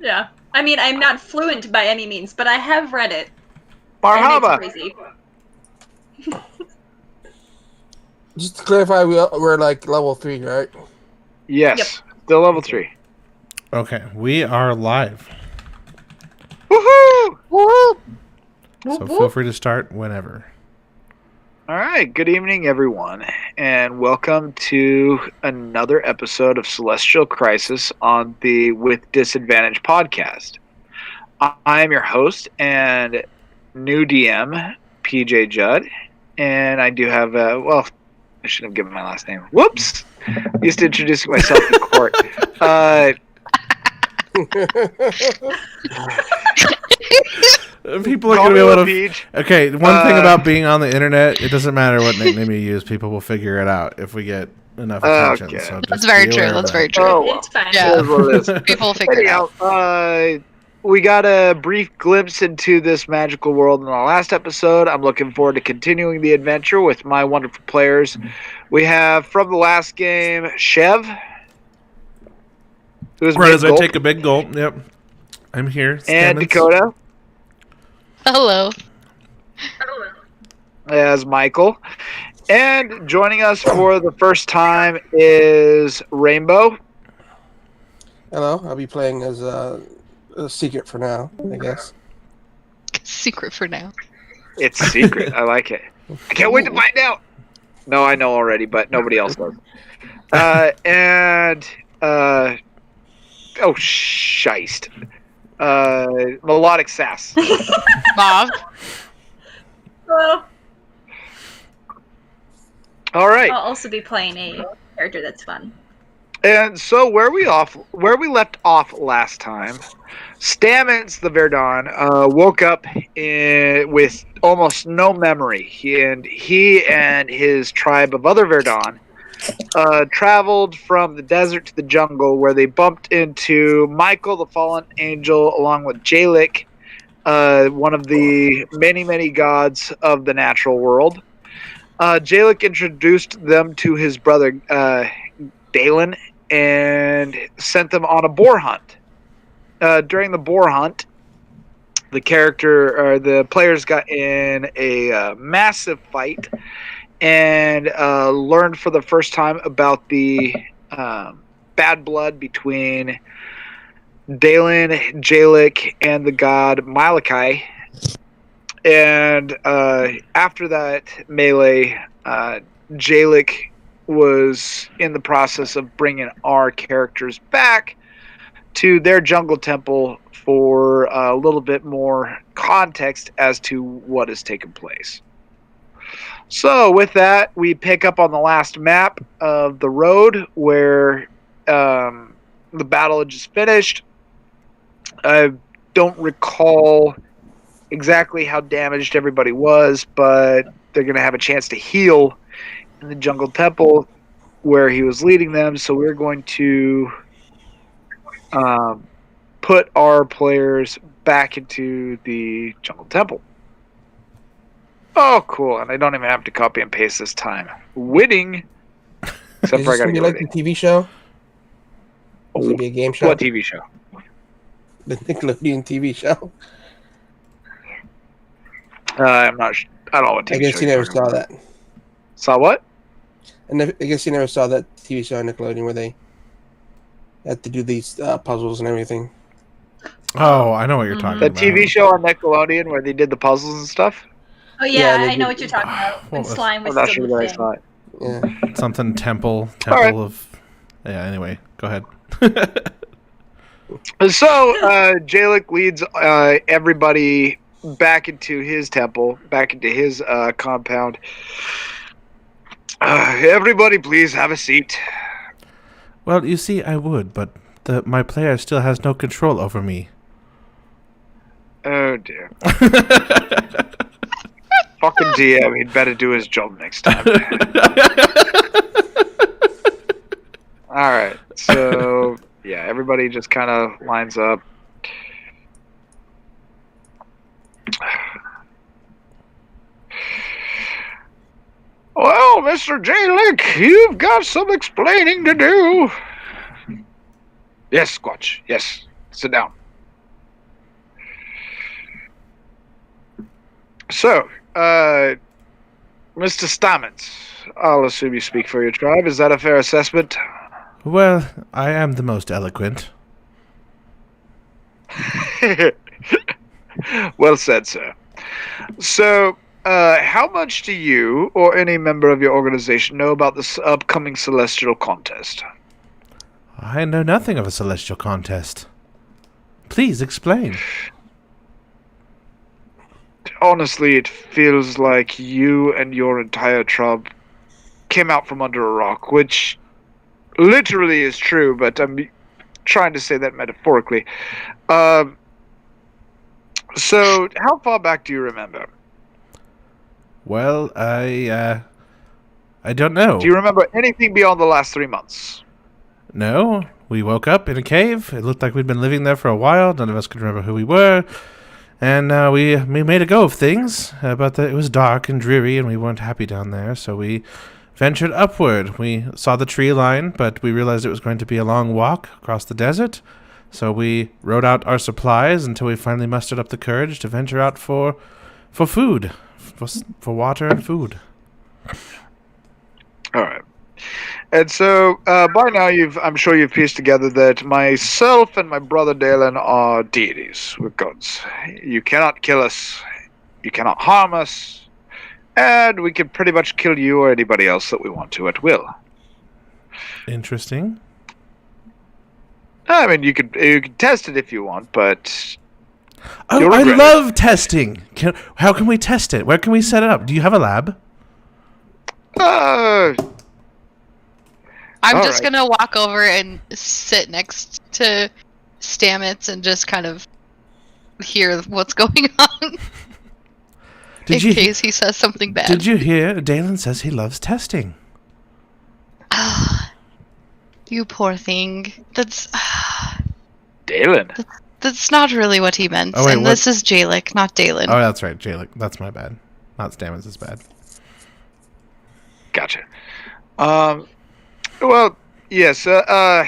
Yeah. I mean, I'm not fluent by any means, but I have read it. Marhaba. And it's crazy. Just to clarify, we're like level 3, right? Yes. Yep. Still level 3. Okay, we are live. Woohoo! Woo! So feel free to start whenever. All right. Good evening, everyone, and welcome to another episode of Celestial Crisis on the With Disadvantage podcast. I am your host and new DM, PJ Judd, and I do have I shouldn't have given my last name. Whoops! Used to introducing myself in court. People are Call going to be me able Lil to... Peach. Okay, one thing about being on the internet, it doesn't matter what nickname you use. People will figure it out if we get enough attention. Okay. So That's just very be true. aware of That's that. very true. Oh, well. It's fine. Yeah. It is what it is. People will figure it Anyhow, out. we got a brief glimpse into this magical world in the last episode. I'm looking forward to continuing the adventure with my wonderful players. We have, from the last game, Chev. Who's Right as I mid-gulp, take a big gulp. Yep. I'm here. and Stamens. Dakota Hello. as Michael. And joining us for the first time is Rainbow. Hello, I'll be playing as a secret for now, I guess. Secret for now. It's secret. I like it. I can't wait to find out. No, I know already, but nobody else does. Oh, shite. Melodic Sass. Bob. Hello. All right. I'll also be playing a character that's fun. And so where we left off last time, Stamens the Verdon woke up with almost no memory. He and his tribe of other Verdon traveled from the desert to the jungle, where they bumped into Michael the Fallen Angel along with Jalik, one of the many, many gods of the natural world. Jalik introduced them to his brother Dalen and sent them on a boar hunt. During the boar hunt, the players got in a massive fight and learned for the first time about the bad blood between Dalen, Jalik, and the god Malachi. And after that melee, Jalik was in the process of bringing our characters back to their jungle temple for a little bit more context as to what has taken place. So with that, we pick up on the last map of the road where the battle had just finished. I don't recall exactly how damaged everybody was, but they're going to have a chance to heal in the jungle temple where he was leading them. So we're going to put our players back into the jungle temple. Oh, cool. And I don't even have to copy and paste this time. Winning. Except Is for I this got going to to be like the TV show? Is it be a game show? What TV show? The Nickelodeon TV show? I'm not sure. I don't know what TV I guess show you you're never talking saw about. that. Saw what? And I guess you never saw that TV show on Nickelodeon where they had to do these puzzles and everything. Oh, I know what you're talking The about. TV show on Nickelodeon where they did the puzzles and stuff? Oh yeah, Yeah, they I know did- what you're talking about. When What was- slime was I'm not still sure the that I thing. saw it. Yeah. Something temple right. of... Yeah, anyway. Go ahead. So, Jalik leads everybody back into his temple, back into his compound. Everybody, please have a seat. Well, you see, I would, but my player still has no control over me. Oh, dear. Fucking DM, he'd better do his job next time. Alright, so, yeah, everybody just kind of lines up. Well, Mr. Jalik, you've got some explaining to do. Yes, Squatch, yes. Sit down. So, Mr. Stamets, I'll assume you speak for your tribe. Is that a fair assessment? Well, I am the most eloquent. Well said, sir. So, how much do you or any member of your organization know about this upcoming celestial contest? I know nothing of a celestial contest. Please explain. Honestly, it feels like you and your entire tribe came out from under a rock, which literally is true, but I'm trying to say that metaphorically. So, how far back do you remember? Well, I don't know. Do you remember anything beyond the last 3 months? No, we woke up in a cave. It looked like we'd been living there for a while. None of us could remember who we were. And we made a go of things, but it was dark and dreary, and we weren't happy down there, so we ventured upward. We saw the tree line, but we realized it was going to be a long walk across the desert, so we rode out our supplies until we finally mustered up the courage to venture out for food, for water and food. All right. And so, by now, I'm sure you've pieced together that myself and my brother Dalen are deities. We're gods. You cannot kill us. You cannot harm us. And we can pretty much kill you or anybody else that we want to at will. Interesting. I mean, you could test it if you want, but... Oh, you'll I regret it. love testing. How can we test it? Where can we set it up? Do you have a lab? I'm All just right. gonna walk over and sit next to Stamets and just kind of hear what's going on in case he says something bad. Did you hear? Dalen says he loves testing. You poor thing. That's Dalen. that's not really what he meant. Oh, wait, and what- this is Jalik, not Dalen. Oh, that's right, Jalik. That's my bad. Not Stamets is bad. Gotcha. Well, yes. How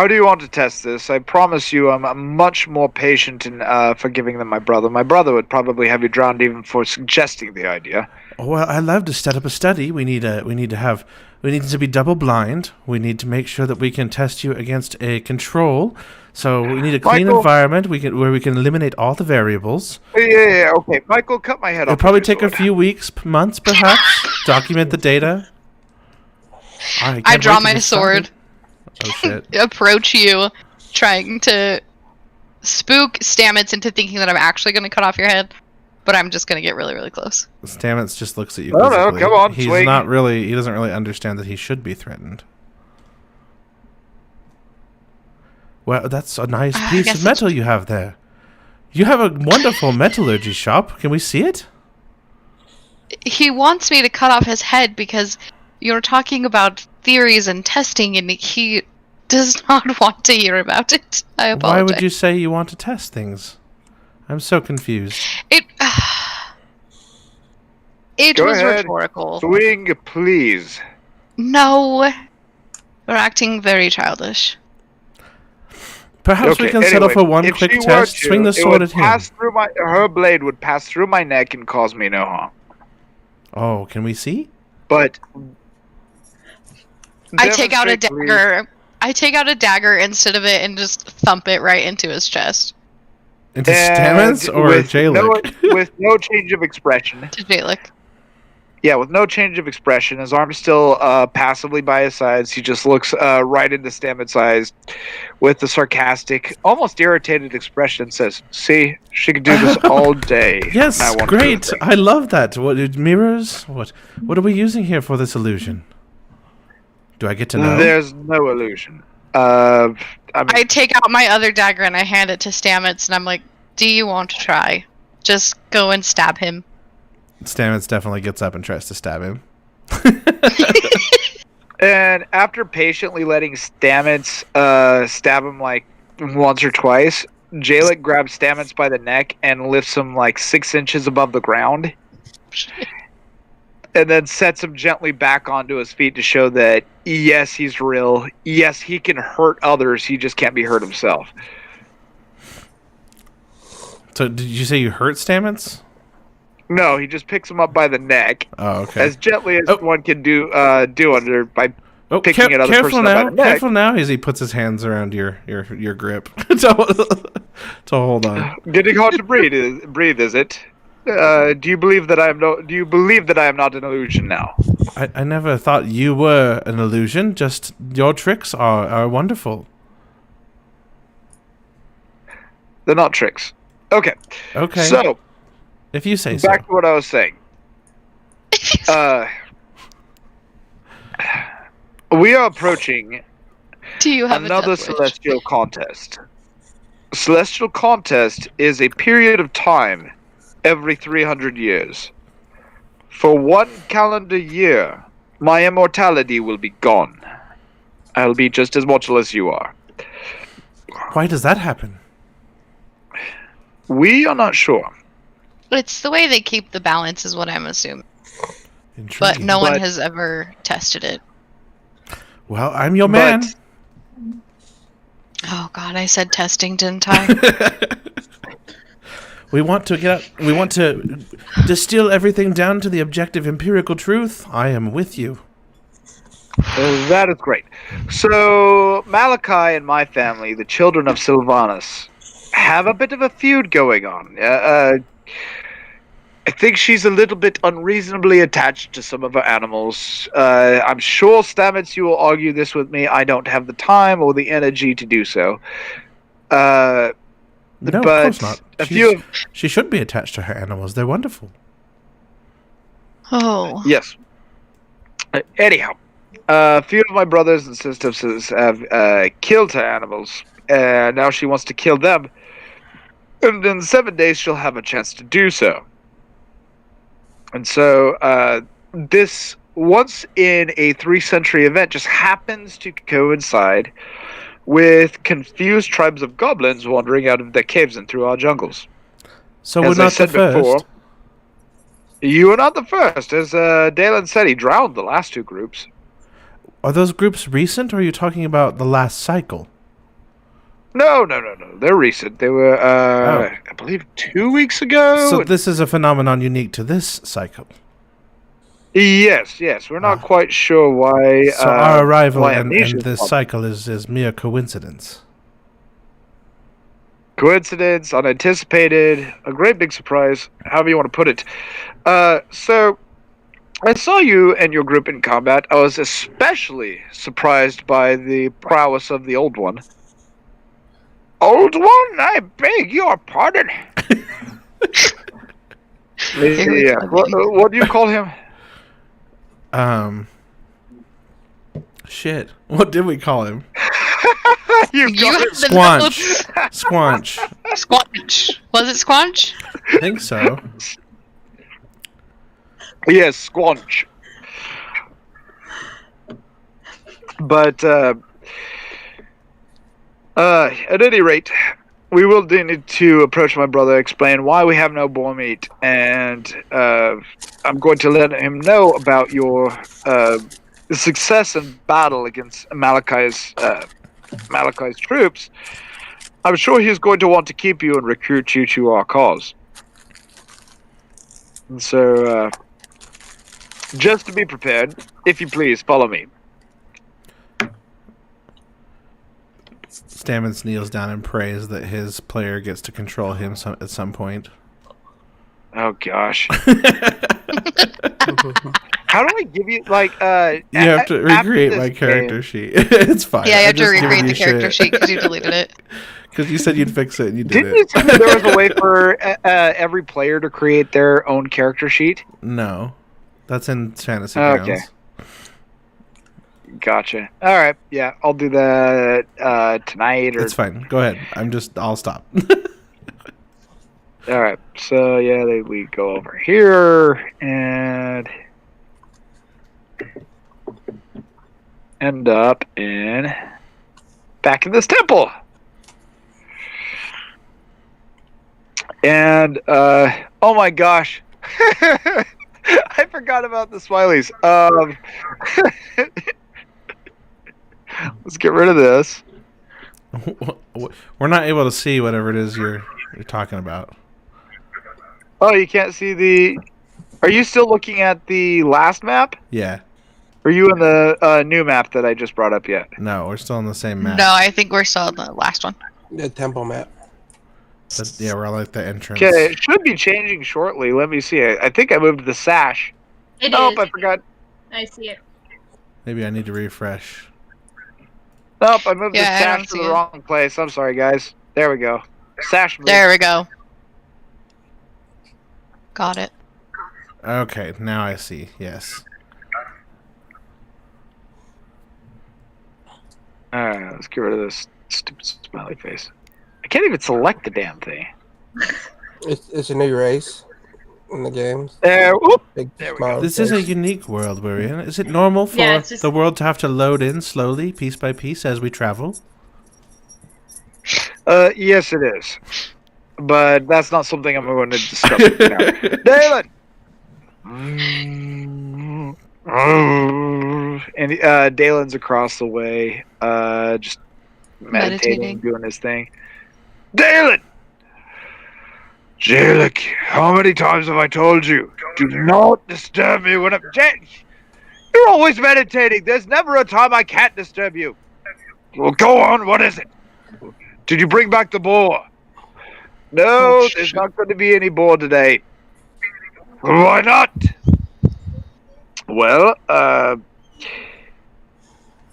do you want to test this? I promise you I'm much more patient and forgiving than my brother. My brother would probably have you drowned even for suggesting the idea. Well, I'd love to set up a study. We need to be double blind. We need to make sure that we can test you against a control. So we need a clean Michael? environment where we can eliminate all the variables. Yeah, okay. Michael, cut my head It'll off. probably with your take a sword. few weeks, months, perhaps. Document the data. I I can't draw wait to my get sword, started. Oh shit! approach you, trying to spook Stamets into thinking that I'm actually going to cut off your head, but I'm just going to get really, really close. Stamets just looks at you. No, quizzically. come on, He swing. doesn't really understand that he should be threatened. Well, that's a nice I piece guess of metal you have there. You have a wonderful metallurgy shop. Can we see it? He wants me to cut off his head because you're talking about theories and testing, and he does not want to hear about it. I apologize. Why would you say you want to test things? I'm so confused. It Go was ahead. rhetorical. Swing, please. No, we're acting very childish. Perhaps we Okay, can settle anyway, for one if quick she were test. to, Swing the it sword would at him. pass through her blade would pass through my neck and cause me no harm. Oh, can we see? But I take out a demonstrate, please. dagger. I take out a dagger instead of it and just thump it right into his chest. Into And Stamets or with Jalik? with no change of expression. To Jalik. Yeah, with no change of expression. His arm's still passively by his sides. He just looks right into Stamets' eyes with a sarcastic, almost irritated expression and says, "See, she could do this all day. Yes, and I won't do a great. thing." I love that. What mirrors? What are we using here for this illusion? Do I get to know? There's no illusion. I mean, I take out my other dagger and I hand it to Stamets, and I'm like, "Do you want to try? Just go and stab him." Stamets definitely gets up and tries to stab him. and after patiently letting Stamets stab him like once or twice, Jalik grabs Stamets by the neck and lifts him like 6 inches above the ground. And then sets him gently back onto his feet to show that, yes, he's real. Yes, he can hurt others. He just can't be hurt himself. So did you say you hurt Stamets? No, he just picks him up by the neck Oh, okay. as gently as one can do under by Oh, picking another careful person now! up by the neck. Careful now! As he puts his hands around your grip to hold on. Getting hard to breathe, is it? Do you believe that I am not an illusion now? I never thought you were an illusion. Just your tricks are wonderful. They're not tricks. Okay. Okay. So If you say so. back to what I was saying. We are approaching Do you have another a death wish? celestial contest. Celestial contest is a period of time every 300 years. For 1 calendar year, my immortality will be gone. I'll be just as mortal as you are. Why does that happen? We are not sure. It's the way they keep the balance, is what I'm assuming. But Intriguing. no one But- has ever tested it. Well, I'm your man. But Oh god, I said testing, didn't I? We want to distill everything down to the objective empirical truth. I am with you. that is great. So Malachi and my family, the children of Sylvanas, have a bit of a feud going on. I think she's a little bit unreasonably attached to some of her animals. I'm sure, Stamets, you will argue this with me. I don't have the time or the energy to do so. No, But of course not. she should be attached to her animals. They're wonderful. Oh. Yes. Anyhow, a few of my brothers and sisters have killed her animals, and now she wants to kill them. And in 7 days, she'll have a chance to do so. And so, this once in a 3-century event just happens to coincide with confused tribes of goblins wandering out of their caves and through our jungles. So As we're I not the said first. before, you are not the first, as Dalen said, he drowned the last 2 groups. Are those groups recent, or are you talking about the last cycle? No. They're recent. They were, I believe, 2 weeks ago. So this is a phenomenon unique to this cycle. Yes. We're not quite sure why. So our arrival why and Amnesia's this popped. cycle is mere coincidence. Coincidence, unanticipated, a great big surprise, however you want to put it. So, I saw you and your group in combat. I was especially surprised by the prowess of the Old One. Old One, I beg your pardon. Yeah. What do you call him? Shit. What did we call him? You You got have it. the Squanch. notes. Squanch. Squanch. Was it Squanch? I think so. Yes, Squanch. But at any rate, we will need to approach my brother, explain why we have no boar meat, and I'm going to let him know about your success in battle against Malachi's troops. I'm sure he's going to want to keep you and recruit you to our cause. And so, just to be prepared, if you please, follow me. Stamets kneels down and prays that his player gets to control him at some point. Oh gosh. How do I give you You have to recreate my character sheet. It's fine. Yeah, you I'm have to just giving recreate the you character shit. sheet because you deleted it. Because you said you'd fix it and you did Didn't you it. tell me there was a way for every player to create their own character sheet? No. That's in Fantasy Okay. Grounds. Gotcha. All right. Yeah, I'll do that tonight. Or It's fine. Go ahead. I'll stop. all right. So yeah, we go over here and end up back in this temple. And oh my gosh. I forgot about the smileys. Let's get rid of this. We're not able to see whatever it is you're talking about. Oh, you can't see the. Are you still looking at the last map? Yeah. Are you in the new map that I just brought up yet? No, we're still on the same map. No, I think we're still on the last one. The temple map. But, yeah, we're like the entrance. Okay, it should be changing shortly. Let me see. I think I moved the sash. It Oh, is. I forgot. I see it. Maybe I need to refresh. Nope, I moved Yeah, I the don't sash to see the it. wrong place. I'm sorry, guys. There we go. Sash moved. There we go. Got it. Okay, now I see. Yes. Alright, let's get rid of this stupid smiley face. I can't even select the damn thing. It's a new race in the games. There, whoop. Big There we smile This is a face. unique world we're in. Is it normal for Yeah, it's just- the world to have to load in slowly, piece by piece, as we travel? Yes, it is. But that's not something I'm going to discuss right now. Dalen! And Dalen's across the way, just meditating, doing his thing. Dalen! Jalik, how many times have I told you? Do not disturb me when I'm... You're always meditating. There's never a time I can't disturb you. Well, go on. What is it? Did you bring back the boar? No, there's not going to be any boar today. Why not? Well,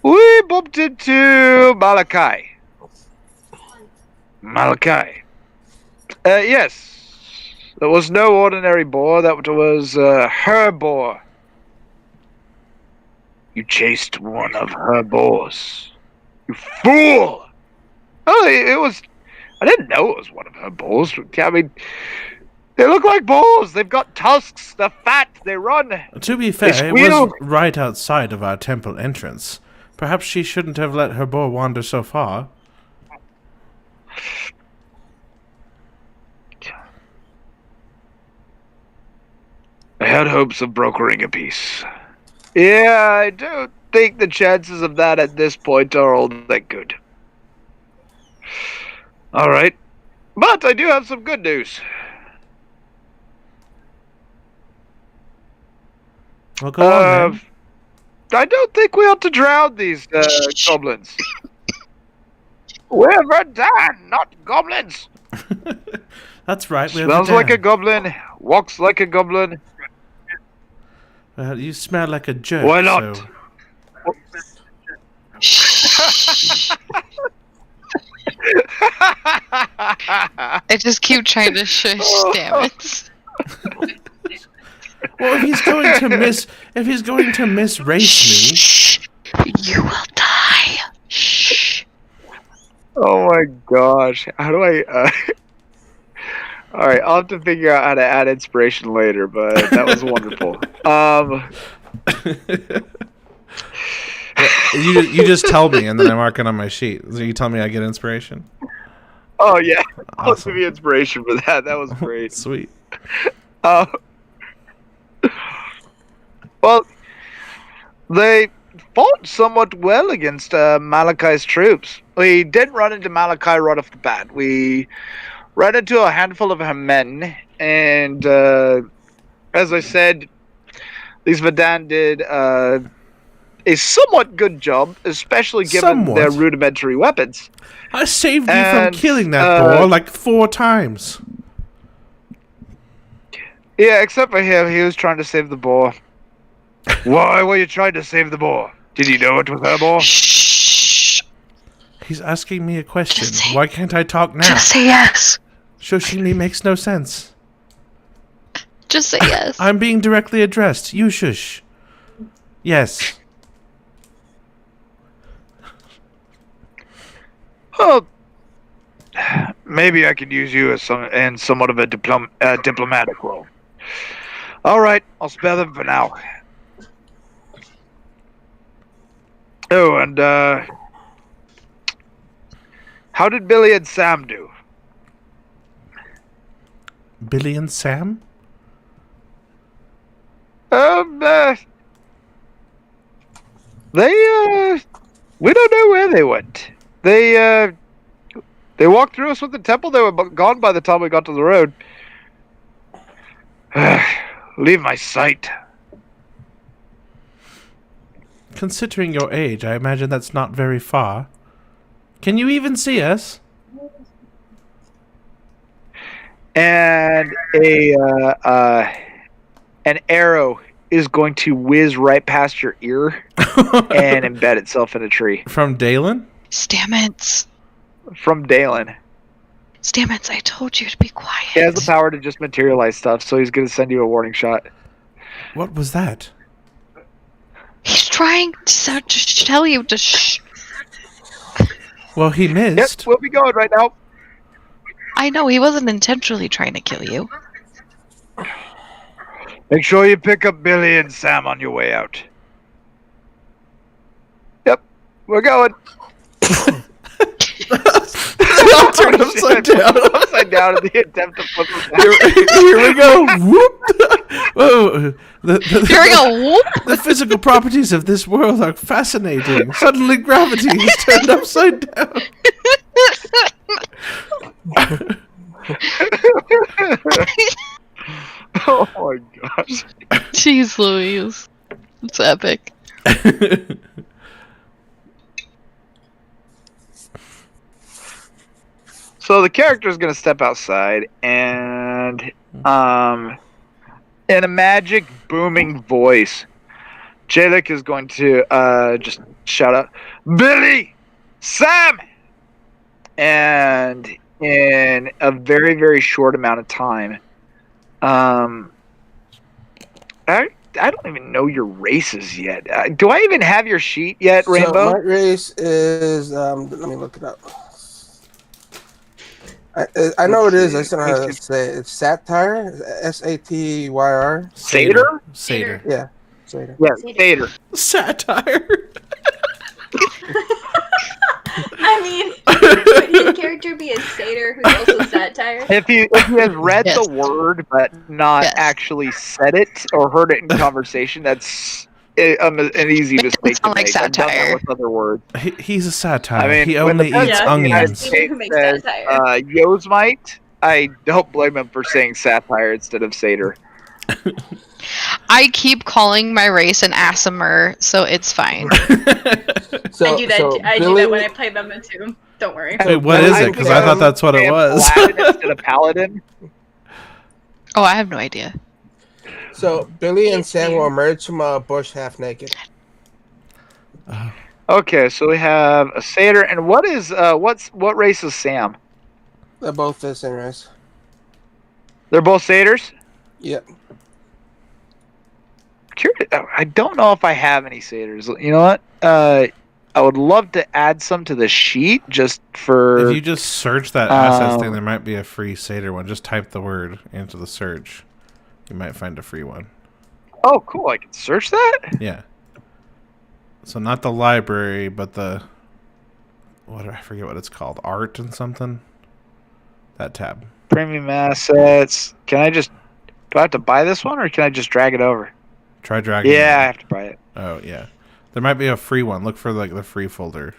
we bumped into Malachi. Malachi. Yes. There was no ordinary boar. That was her boar. You chased one of her boars. You fool! Oh, it was... I didn't know it was one of her boars. I mean, they look like boars. They've got tusks. They're fat. They run. To be fair, it squeal. was right outside of our temple entrance. Perhaps she shouldn't have let her boar wander so far. I had hopes of brokering a peace. Yeah, I don't think the chances of that at this point are all that good. Alright. But I do have some good news. Well, go on then. I don't think we ought to drown these goblins. We're Verdan, not goblins. That's right. We have Smells like a Dan. goblin, walks like a goblin. Well, you smell like a jerk. Why not? So... I just keep trying to shush, damn it. Well, if he's going to misrace me, Shh. You will die. Shh. Oh my gosh. How do I... Alright, I'll have to figure out how to add inspiration later, but that was wonderful. you just tell me, and then I mark it on my sheet. So you tell me I get inspiration. Oh yeah, I'll Awesome. give you inspiration for that. That was great. Sweet. Well, they fought somewhat well against Malachi's troops. We did run into Malachi right off the bat. We ran into a handful of her men, and as I said, these Verdan did a somewhat good job, especially given their rudimentary weapons. I saved you And, from killing that boar like 4 times. Yeah, except for him, he was trying to save the boar. Why were you trying to save the boar? Did you know it was her boar? Shh. He's asking me a question. Just say- Why can't I talk now? Just say yes. Shushing me makes no sense. Just say yes. I'm being directly addressed. You shush. Yes. Well, maybe I could use you as in somewhat of a diplomatic role. All right, I'll spare them for now. Oh, and how did Billy and Sam do? Billy and Sam? They we don't know where they went. They walked through us with the temple. They were gone by the time we got to the road. Leave my sight. Considering your age, I imagine that's not very far. Can you even see us? And an arrow is going to whiz right past your ear and embed itself in a tree. From Dalen? Stamets. From Dalen. Stamets, I told you to be quiet. He has the power to just materialize stuff, so he's going to send you a warning shot. What was that? He's trying to tell you to shh. Well, he missed. Yep, we'll be going right now. I know, he wasn't intentionally trying to kill you. Make sure you pick up Billy and Sam on your way out. Yep, we're going. I'll turn upside down. Upside down in the attempt to flip him back. Here we go. Whoop. Whoa. Here we go. Whoop. The physical properties of this world are fascinating. Suddenly gravity is turned upside down. Oh my gosh. Jeez Louise. It's epic. So the character is going to step outside and, in a magic booming voice, Jalik is going to just shout out, Billy! Sam! And in a very, very short amount of time, I don't even know your races yet. Do I even have your sheet yet, Rainbow? So my race is, let me look it up. I know what it is. I just don't know how to say it. It's Satyr, S-A-T-Y-R. Satyr? Satyr. Yeah, Satyr. Yeah, Satyr. Satire. I mean, would his character be a satyr who's also satire? If he has read Yes. the word but not Yes. actually said it or heard it in conversation, that's an easy mistake to sound like make. I've done that satire. with other words. He's a satire. I mean, he when only the eats president of the United onions. States- who makes Says, satire. Yosemite, I don't blame him for saying satire instead of satyr. I keep calling my race an Aasimar, so it's fine. So, I do that. so I do Billy, that when I play Memo too. Don't worry. Wait, what is it? Because I thought that's what it And was. Paladin instead of paladin. Oh, I have no idea. So Billy and Sam will emerge from a bush half naked. Okay, so we have a satyr, and what race is Sam? They're both the same race. They're both satyrs. Yep. Curious, I don't know if I have any satyrs. You know what? I would love to add some to the sheet just for. If you just search that assets thing, there might be a free satyr one. Just type the word into the search. You might find a free one. Oh, cool! I can search that. Yeah. So not the library, but the I forget what it's called. Art and something. That tab. Premium assets. Can I just? Do I have to buy this one, or can I just drag it over? Try dragging. Yeah, I it. have to buy it. Oh yeah. There might be a free one. Look for like the free folder.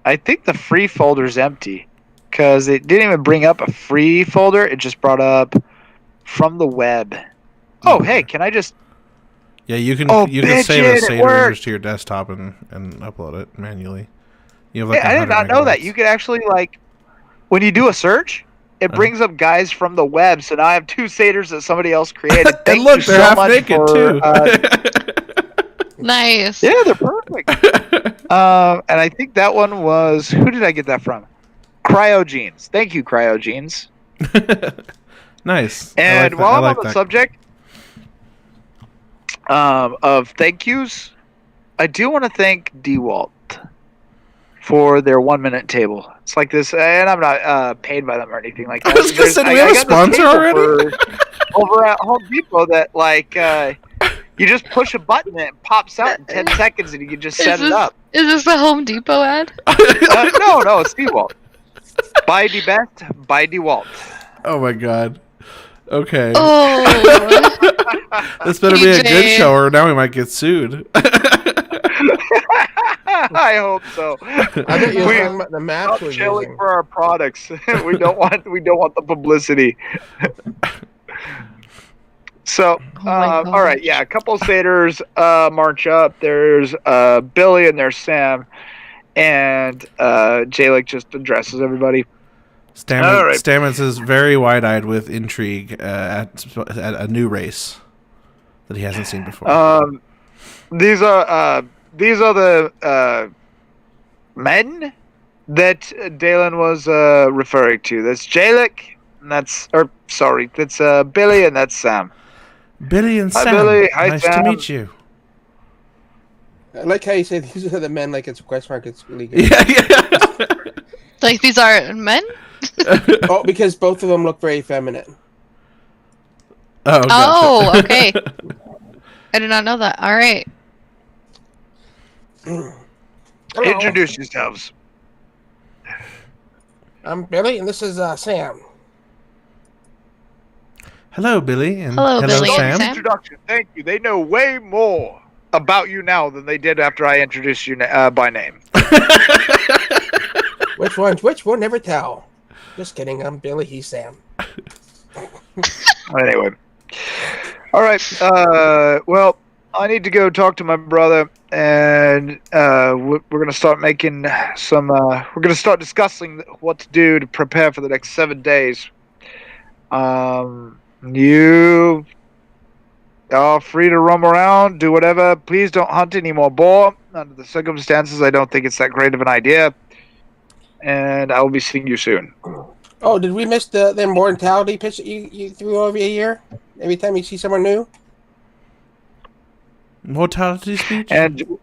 I think the free folder's empty because it didn't even bring up a free folder. It just brought up from the web. Oh, hey, can I just? Yeah, you can. Oh, You can bitch, save it a satyr worked. image to your desktop and upload it manually. You have like Yeah, I did 100 not know that. megabytes. You could actually when you do a search, it brings up guys from the web. So now I have two satyrs that somebody else created. Thank and look, you they're so half much naked for, too. Nice. Yeah, they're perfect. And I think that one was, who did I get that from? Cryogenes. Thank you, Cryogenes. Nice. And while I'm on the that. subject of thank yous, I do want to thank DeWalt for their 1 minute table. It's like this, and I'm not paid by them or anything like that. I was gonna say, do we have a got this sponsor table already? over at Home Depot that you just push a button and it pops out in 10 seconds and you can just set it up. Is this the Home Depot ad? No, it's DeWalt. Buy the best, buy DeWalt. Oh my god. Okay. Oh. This better be a good PJ. show, or now we might get sued. I hope so. I bet you're talking about the map Stop we're shilling using. for our products. we don't want the publicity. So, my all right, gosh. yeah, a couple of satyrs march up. There's Billy and there's Sam, and Jalik just addresses everybody. All right. Stamets is very wide-eyed with intrigue at a new race that he hasn't seen before. These are the men that Dalen was referring to. That's Jalik, and that's Billy, and that's Sam. Billy and Hi, Sam, Billy. Hi, nice Sam. to meet you. I like how you say these are the men like it's a question mark. It's really good. Yeah. Like these are men? Oh, because both of them look very feminine. Oh, gotcha. Oh, okay. I did not know that. All right. Hello. Introduce yourselves. I'm Billy, and this is Sam. Hello, Billy, and Hello, Billy and Sam. Sam. Introduction. Thank you. They know way more about you now than they did after I introduced you by name. Which one's which? We'll never tell. Just kidding. I'm Billy. He's Sam. Anyway. All right. Well, I need to go talk to my brother, and we're going to start making some. We're going to start discussing what to do to prepare for the next 7 days. You are free to roam around, do whatever. Please don't hunt any more boar. Under the circumstances, I don't think it's that great of an idea. And I will be seeing you soon. Oh, did we miss the immortality pitch that you threw over here? Every time you see someone new? Mortality speech? And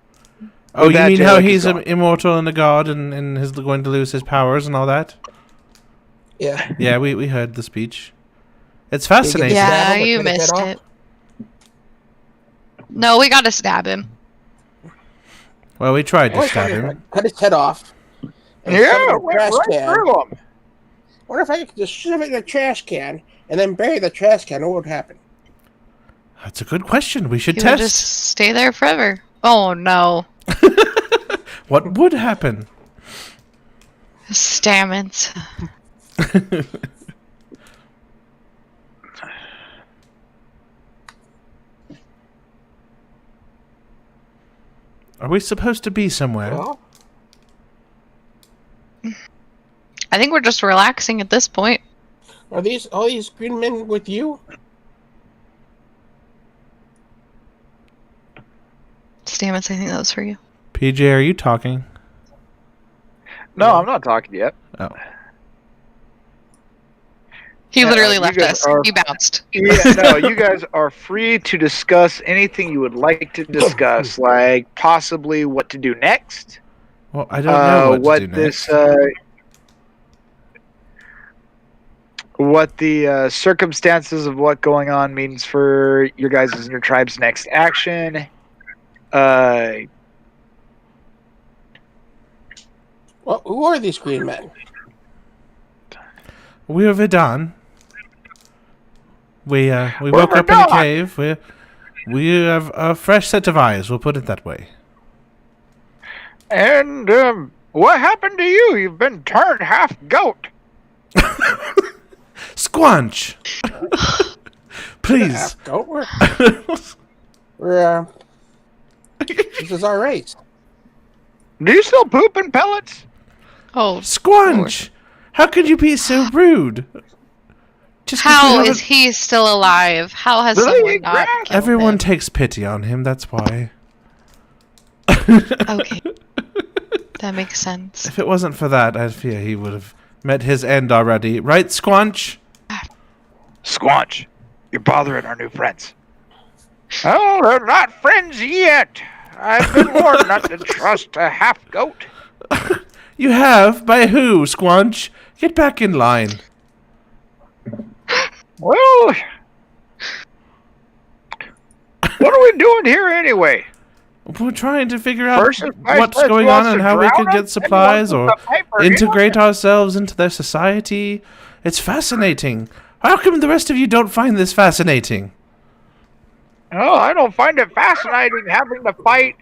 Oh, with you that, mean how Jalik is he's gone. immortal and a god and is going to lose his powers and all that? Yeah. Yeah, we heard the speech. It's Did you fascinating. get Yeah, stab him or you cut his missed head it. No, we gotta stab him. Well, we tried to off? stab him. Cut his head off. and shove it yeah, in a went trash right can. through him. Wonder if I could just shove it in a trash can and then bury the trash can. What would happen? That's a good question. We should He would test. just stay there forever. Oh no. What would happen? Stamens. Are we supposed to be somewhere? Well, I think we're just relaxing at this point. are these all these green men with you? Stamens, I think that was for you. PJ, are you talking? No, I'm not talking yet. Oh. He Yeah, literally you left guys us. are- He bounced. Yeah, no, you guys are free to discuss anything you would like to discuss, like possibly what to do next. Well, I don't know what to do this, next. what the circumstances of what going on means for your guys' and your tribe's next action. Well, who are these green men? We are Vidan. We woke up in a Vidan! cave. We have a fresh set of eyes. We'll put it that way. And what happened to you? You've been turned half goat. Squanch. Please. Half goat? We're this is our race. Do you still poop in pellets? Oh, Squanch. How could you be so rude? Just 'cause we how haven't- is he still alive? How has Really? someone not Grass? killed Everyone him? takes pity on him. That's why. Okay. That makes sense. If it wasn't for that, I fear he would have met his end already. Right, Squanch? Squanch, you're bothering our new friends. Oh, they're not friends yet. I've been warned not to trust a half goat. You have? By who, Squanch? Get back in line. Well, what are we doing here anyway? We're trying to figure out First, what's going on and how we can get supplies or integrate Here. ourselves into their society. It's fascinating. How come the rest of you don't find this fascinating? Oh, I don't find it fascinating having to fight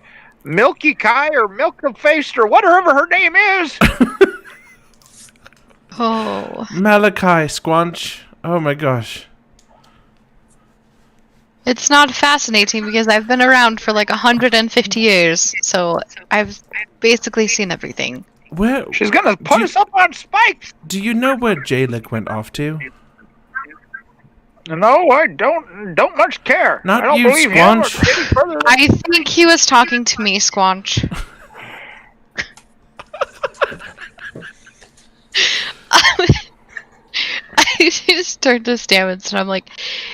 Milky Kai or Milk-Faced or whatever her name is. Oh. Malachi, Squanch. Oh my gosh. It's not fascinating because I've been around for like 150 years, so I've basically seen everything. Where She's gonna put us up on spikes. do you know where Jalik went off to? No, I don't much care. Not I don't you, believe him or Squanch. any further. I think he was talking to me, Squanch. I just turned to Stamets and I'm like,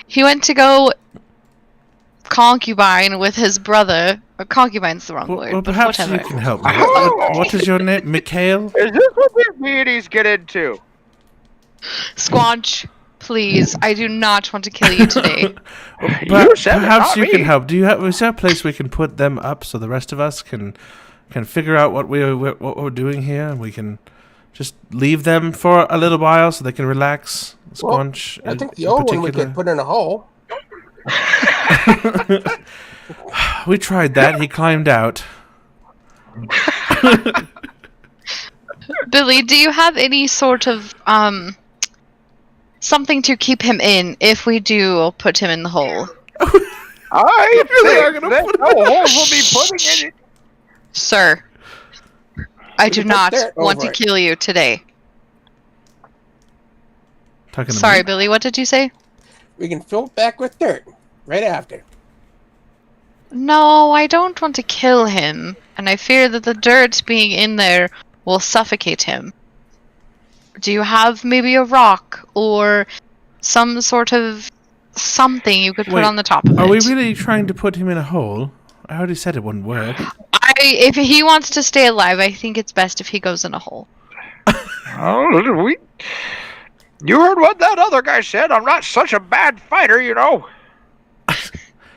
he went to go concubine with his brother. Or concubine's the wrong Well, word, well, but perhaps whatever. you can help me. What is your name? Mikhail? Is this what these deities get into? Squanch, please, I do not want to kill you today. You said it, Perhaps not you can me. help. Is there a place we can put them up so the rest of us can figure out what we're doing here, and we can just leave them for a little while so they can relax? Well, Squanch. I think the old one we could put in a hole. We tried that. He climbed out. Billy, do you have any sort of something to keep him in if we do put him in the hole? I really are think gonna that put no holes will be putting in it. Sir, I do put not dirt want over to it. kill you today. Talking to Sorry, me? Billy, what did you say? We can fill it back with dirt right after. No, I don't want to kill him, and I fear that the dirt being in there will suffocate him. Do you have maybe a rock or some sort of something you could put Wait, on the top of it? Are we really trying to put him in a hole? I already said it wouldn't work. If he wants to stay alive, I think it's best if he goes in a hole. Oh, you heard what that other guy said. I'm not such a bad fighter, you know.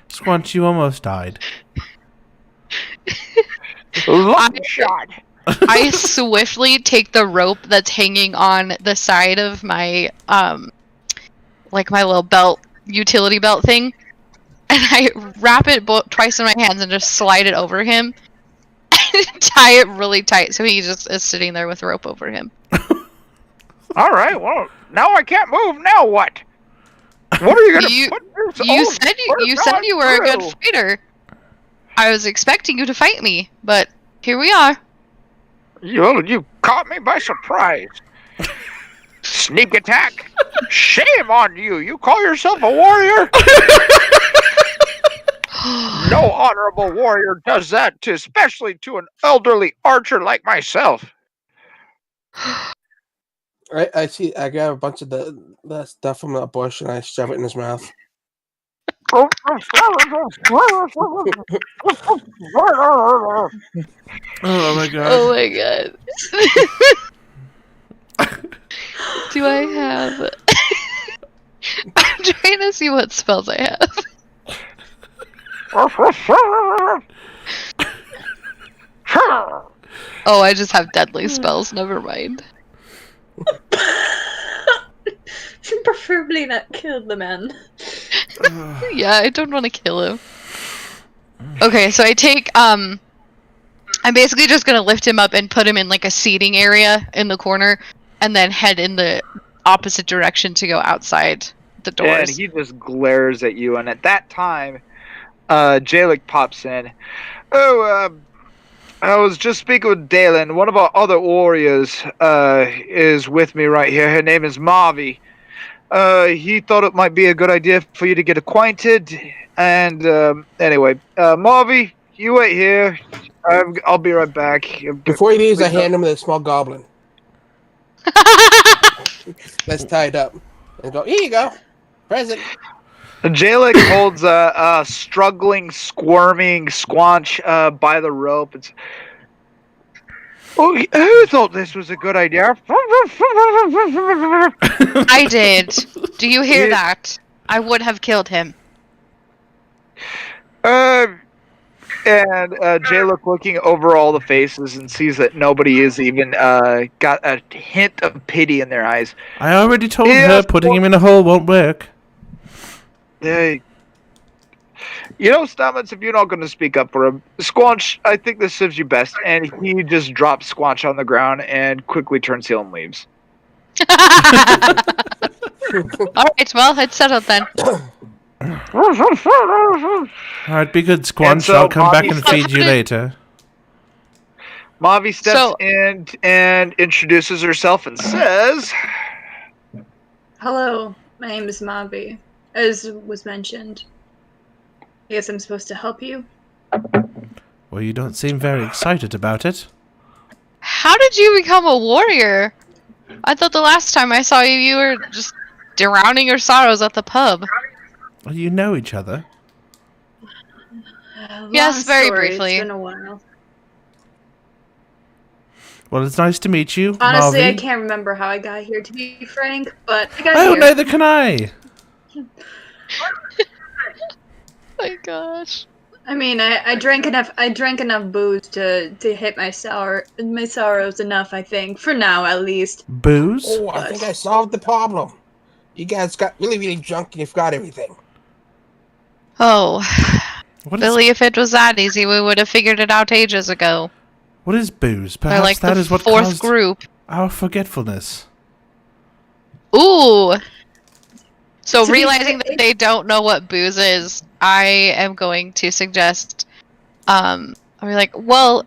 Squanch, you almost died. Lucky shot. I swiftly take the rope that's hanging on the side of my like my little belt, utility belt thing, and I wrap it twice in my hands and just slide it over him and tie it really tight so he just is sitting there with rope over him. All right. Well, now I can't move. Now what? What are you gonna You- put this You old said bird you were a good through? fighter. I was expecting you to fight me, but here we are. You caught me by surprise. Sneak attack. Shame on you. You call yourself a warrior? No honorable warrior does that, especially to an elderly archer like myself. I see. I grab a bunch of the stuff from the bush and I shove it in his mouth. Oh my god. Oh my god. Do I have... I'm trying to see what spells I have. Oh, I just have deadly spells. Never mind. Preferably not kill the man. Yeah, I don't want to kill him. Okay, so I take, I'm basically just gonna lift him up and put him in like a seating area in the corner, and then head in the opposite direction to go outside the And doors. he just glares at you, and at that time, Jalik pops in. Oh, I was just speaking with Dalen. One of our other warriors is with me right here. Her name is Marvy. He thought it might be a good idea for you to get acquainted. And anyway, Marvy, you wait here. I'll be right back. Before he leaves, I hand him the small goblin that's tied up. And go, here you go. Present. Jalik holds a struggling, squirming Squanch by the rope. It's, oh, who thought this was a good idea? I did. Do you hear Yeah. that? I would have killed him. And Jalik looking over all the faces and sees that nobody is even got a hint of pity in their eyes. I already told Yeah, her putting him in a hole won't work. They, you know, Stamets, if you're not going to speak up for him, Squanch, I think this serves you best. And he just drops Squanch on the ground and quickly turns heel and leaves. Alright, well, it's settled then. All right, be good, Squanch. And so I'll come back Bobby- and feed you later. Mavi steps So- in and introduces herself and says, Hello, my name is Mavi. As was mentioned. I guess I'm supposed to help you. Well, you don't seem very excited about it. How did you become a warrior? I thought the last time I saw you, you were just drowning your sorrows at the pub. Well, you know each other. Yes, very story, briefly. It's been a while. Well, it's nice to meet you, Honestly, I Marvy. can't remember how I got here, to be frank, but I got Oh, here. neither can I. My gosh. I mean, I drank enough. I drank enough booze to hit my sorrows enough. I think for now, at least. Booze? Oh, I think I solved the problem. You guys got really, really drunk and you forgot everything. Oh, What is, Billy, if it was that easy, we would have figured it out ages ago. what is booze? By Perhaps like that the is what fourth caused group. our forgetfulness. Ooh. So To be realizing fair- that they don't know what booze is, I am going to suggest, I'll be like, well,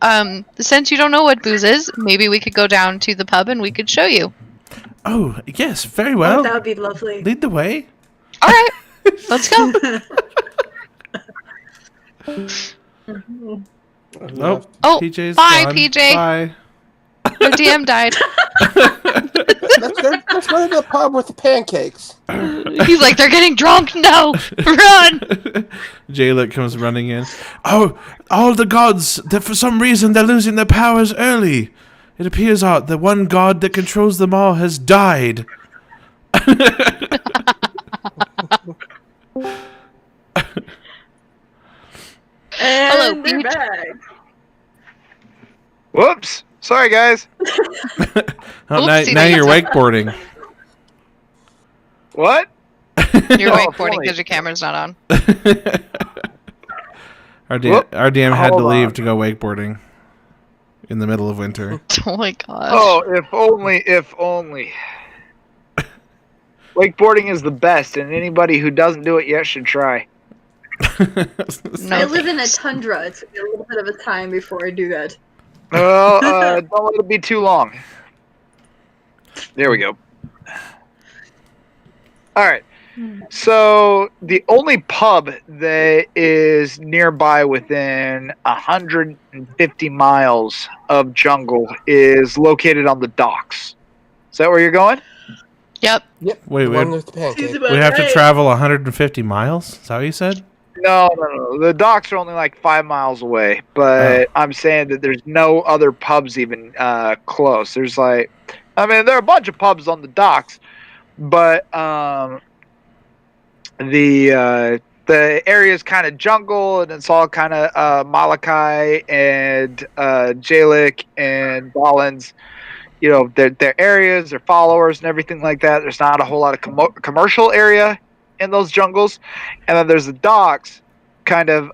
since you don't know what booze is, maybe we could go down to the pub and we could show you. Oh, yes, very Oh, well. that would be lovely. Lead the way. All right, let's go. Oh, Oh, PJ's bye, gone. PJ. Bye. Our DM died. Let's go to the pub with the pancakes. He's like, they're getting drunk. No, run. Jaylick comes running in. Oh, all the gods, that for some reason they're losing their powers early. It appears the one god that controls them all has died. Hello, And they're Peach. back. "Whoops, sorry guys. Oh, now Oopsie you're daisy. wakeboarding. What? You're Oh, wakeboarding funny. because your camera's not on. Whoop. Our DM had to Hold leave on. to go wakeboarding in the middle of winter. Oh my gosh. Oh, if only. Wakeboarding is the best, and anybody who doesn't do it yet should try. No I live in a thanks. tundra. It took me a little bit of a time before I do that. Well, don't let it be too long. There we go. All right. So the only pub that is nearby within 150 miles of jungle is located on the docks. Is that where you're going? Yep. Yep. Wait, the wait. one with the Seems pancake. about We have to right. travel 150 miles? Is that what you said? No. The docks are only like 5 miles away, but I'm saying that there's no other pubs even close. There's there are a bunch of pubs on the docks, but the area is kind of jungle, and it's all kind of Malachi and Jalik and Rollins. You know, their areas, their followers, and everything like that. There's not a whole lot of commercial area in those jungles, and then there's the docks, kind of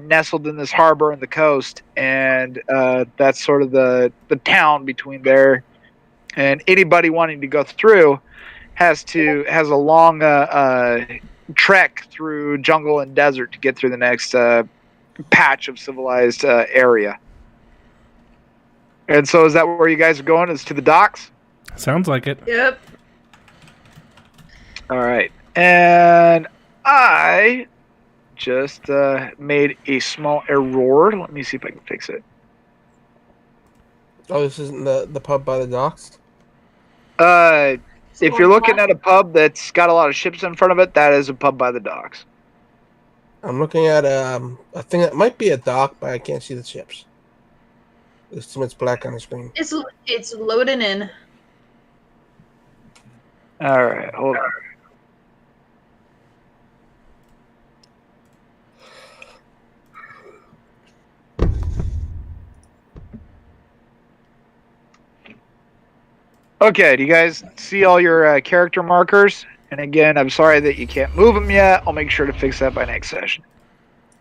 nestled in this harbor and the coast, and that's sort of the town between there. And anybody wanting to go through has a long trek through jungle and desert to get through the next patch of civilized area. And so, is that where you guys are going? Is to the docks? Sounds like it. Yep. All right. And I just made a small error. Let me see if I can fix it. Oh, this isn't the pub by the docks? If you're looking at a pub that's got a lot of ships in front of it, that is a pub by the docks. I'm looking at a thing that might be a dock, but I can't see the ships. There's too much black on the screen. It's loading in. All right, hold on. Okay, do you guys see all your character markers? And again, I'm sorry that you can't move them yet. I'll make sure to fix that by next session.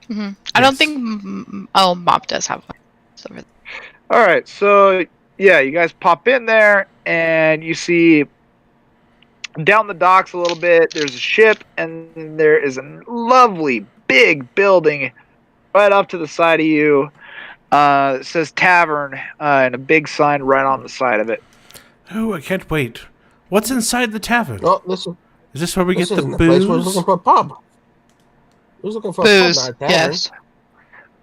Hmm. I don't Yes. think. Oh, Mop does have one. So- All right, so yeah, you guys pop in there and you see Down the docks a little bit, there's a ship, and there is a lovely big building right off to the side of you. It says tavern, and a big sign right on the side of it. Oh, I can't wait. What's inside the tavern? Oh, listen. Is this where we This get the isn't the place. We're booze? looking for a pub. Who's looking for Booze. a pub, not a tavern? Yes.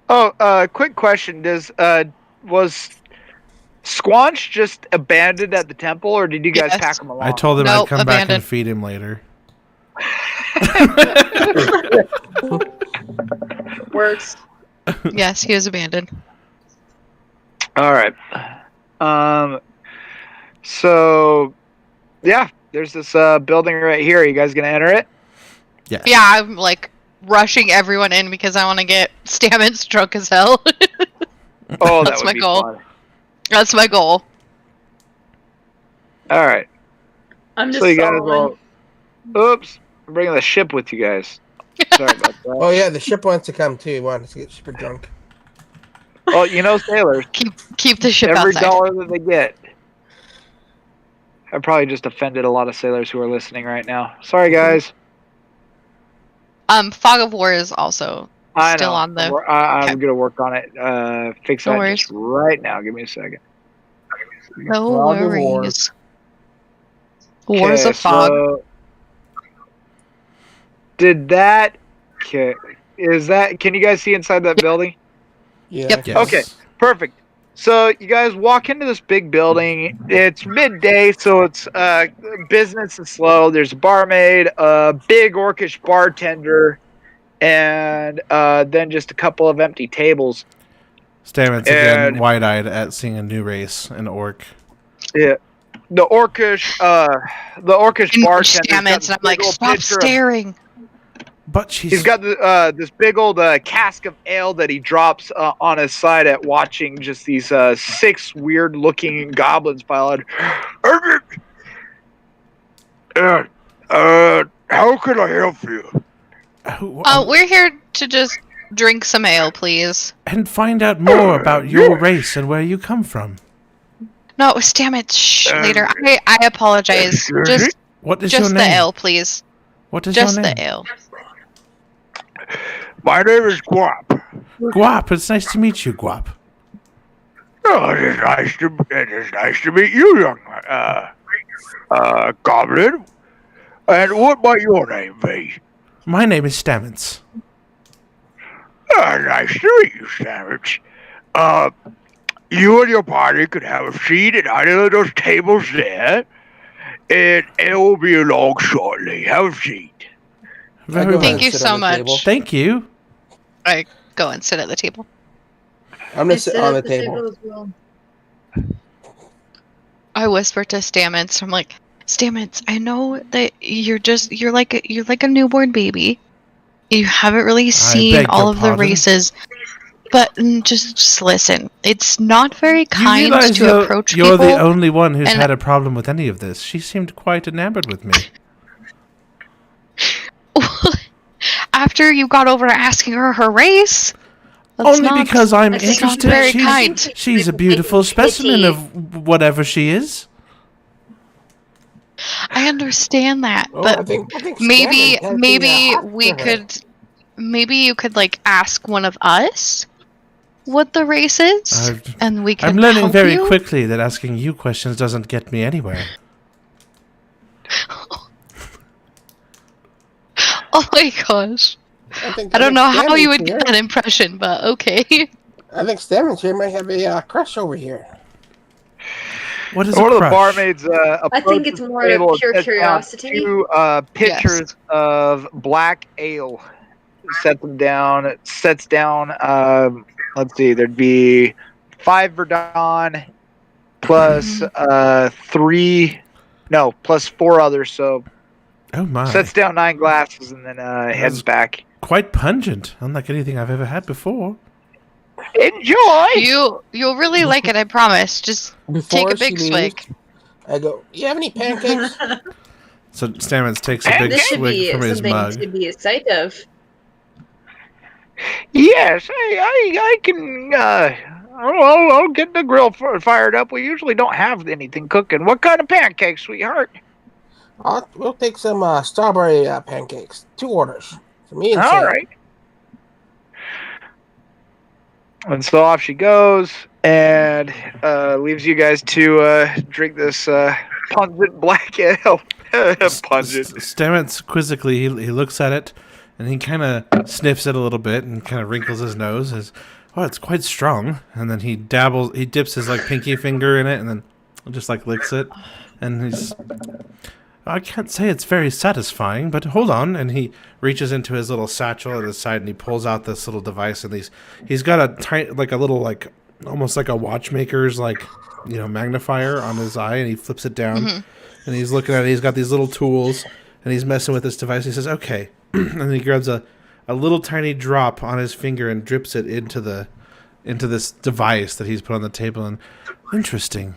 Oh, quick question: was Squanch just abandoned at the temple, or did you guys Yes. pack him along? I told him Nope, I'd come back and abandoned. feed him later. Works. Yes, he was abandoned. All right. So, yeah, there's this building right here. Are you guys gonna enter it? Yes. Yeah, I'm like rushing everyone in because I want to get Stamets drunk as hell. Oh, that That's would my be goal. fun. That's my goal. All right. I'm just So you guys following. all. Oops, I'm bringing the ship with you guys. Sorry about that. Oh yeah, the ship wants to come too. He wants to get super drunk. Well, you know, sailors. Keep the ship Every outside. dollar that they get. I probably just offended a lot of sailors who are listening right now. Sorry, guys. Fog of War is also I still know. on the. I'm okay. gonna work on it. Fix No that worries. just right now. Give me a second. No Fog of War. worries. Wars Okay, of Fog. so did that? Okay, is that? Can you guys see inside that building? Yeah. Yep. Yes. Okay, perfect. So you guys walk into this big building. It's midday, so it's business is slow. There's a barmaid, a big orcish bartender, and then just a couple of empty tables. Stamets again, And- wide-eyed at seeing a new race, an orc. Yeah, the orcish And bartender. Stamets, and I'm like, stop staring. But she's... He's got this big old cask of ale that he drops on his side at watching just these 6 weird-looking goblins file out. How can I help you? We're here to just drink some ale, please. and find out more about your race and where you come from. No, Stamets, shh, later. I apologize. Just What is your the name? ale, please. What is Just your name? the ale. My name is Guap. Guap, it's nice to meet you, Guap. Oh, it is nice to meet you, young goblin. And what might your name be? My name is Stamets. Nice to meet you, Savage. You and your party could have a seat at either of those tables there, and it will be along shortly. Have a seat. Very go well. ahead Thank you sit so on the much. table. Thank you. I go and sit at the table. I'm gonna sit on the table. as well. I whisper to Stamets. I'm like, Stamets, I know that you're like a newborn baby. You haven't really seen beg all your of the pardon? races, but just listen. It's not very You kind realize to approach you're people. the only one who's and- had a problem with any of this. She seemed quite enamored with me. After you got over asking her race. That's Only not- because I'm that's not interested. very she's, kind. she's a beautiful specimen of whatever she is. I understand that, Oh, but I think maybe Stamets has maybe the, we hot for her. could maybe you could like ask one of us what the race is, I've- and we can. I'm learning help very you? quickly that asking you questions doesn't get me anywhere. Oh my gosh! I I don't know how you Stamets would here- get that impression, but okay. I think Stamets here might have a crush over here. What is One a of the crush? barmaids I think it's more out of pure curiosity. 2 pitchers of black ale. Sets them down. Sets down. Let's see. There'd be 5 Verdun plus 3. No, plus 4 others. So Oh my. sets down 9 glasses and then heads back. Quite pungent, unlike anything I've ever had before. Enjoy. You'll really like it, I promise. Just Before take a big she swig. leaves, I go, you have any pancakes? So Stamets takes a big This should swig be from his something mug. to be a sight of. Yes, I can. I'll get the grill fired up. We usually don't have anything cooking. What kind of pancakes, sweetheart? We'll take some strawberry pancakes. 2 orders. For me and All Sam. right. And so off she goes and leaves you guys to drink this pungent black ale. Pungent. Stamets quizzically, he looks at it, and he kind of sniffs it a little bit and kind of wrinkles his nose. As, oh, it's quite strong. And then he dips his like pinky finger in it, and then just like licks it. And he's, I can't say it's very satisfying, but hold on. And he reaches into his little satchel at his side, and he pulls out this little device, and he's got a tiny, like a little, like almost like a watchmaker's like, magnifier on his eye, and he flips it down, and he's looking at it. He's got these little tools, and he's messing with this device. He says, "Okay," and then he grabs a little tiny drop on his finger and drips it into this device that he's put on the table. And interesting.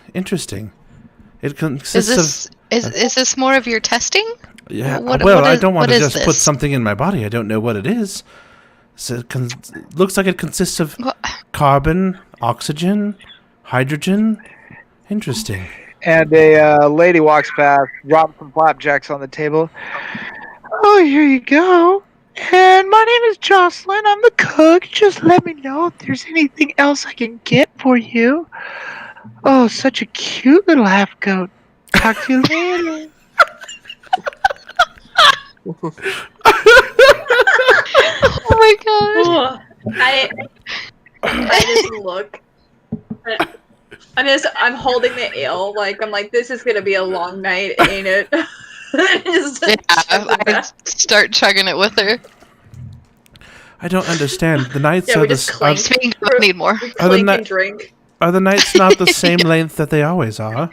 It consists Is this more of your testing? Yeah. What I is- don't want what to is just put this? something in my body. I don't know what it is. So it looks like it consists of What? carbon, oxygen, hydrogen. Interesting. And a lady walks past, drops some flapjacks on the table. Oh, here you go. And my name is Jocelyn. I'm the cook. Just let me know if there's anything else I can get for you. Oh, such a cute little half goat. Talk to you later. Oh my god. I just look. I'm holding the ale. I'm like, this is gonna be a long night, ain't it? Just Yeah, chug the I back. start chugging it with her. I don't understand. The nights Yeah, are we the just s- clink. Speaking of, I need more. We Are the clink ni- and drink. are the nights not the same length that they always are?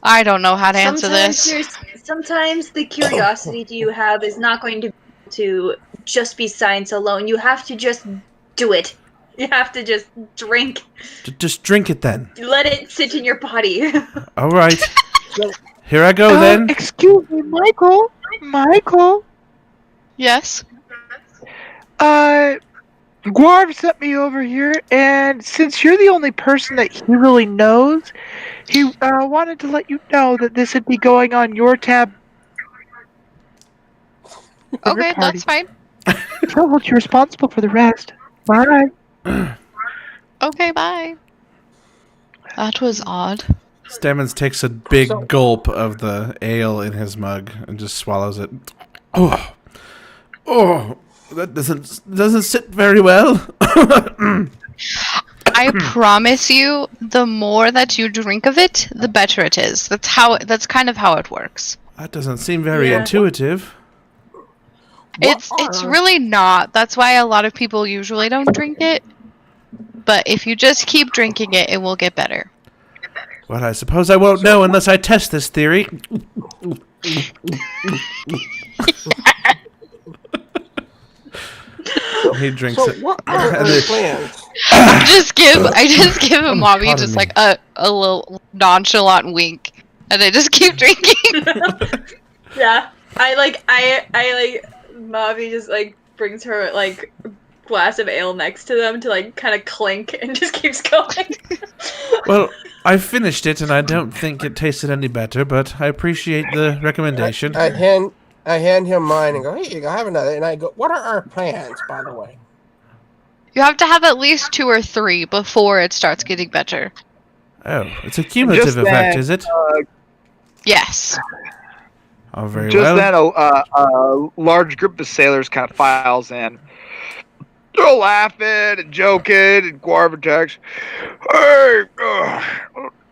I don't know how to answer this. Sometimes the curiosity you have is not going to just be science alone. You have to just do it. You have to just drink. Just drink it then. Let it sit in your body. All right. Here I go then. Excuse me, Michael. Michael. Yes. Guarv sent me over here, and since you're the only person that he really knows, he wanted to let you know that this would be going on your tab. Okay, party. that's fine. He'll hold you responsible for the rest. Bye. Okay, bye. That was odd. Stamens takes a big So- gulp of the ale in his mug and just swallows it. Oh, that doesn't sit very well. I promise you, the more that you drink of it, the better it is. That's kind of how it works. That doesn't seem very Yeah. intuitive. It's really not. That's why a lot of people usually don't drink it. But if you just keep drinking it, it will get better. Well, I suppose I won't know unless I test this theory. He drinks So it. what are our plans? I just give him Mommy pardon just me. like a little nonchalant wink, and I just keep drinking. Yeah, I like Mavi just brings her glass of ale next to them to kind of clink and just keeps going. Well, I finished it and I don't think it tasted any better, but I appreciate the recommendation. I hand him mine and go, "Hey, you go have another." And I go, "What are our plans, by the way?" You have to have at least 2 or 3 before it starts getting better. Oh, it's a cumulative Just effect, that, is it? Yes. Oh, very Just well. then, a large group of sailors kind of files in. They're all laughing and joking, and Guarv attacks. Hey,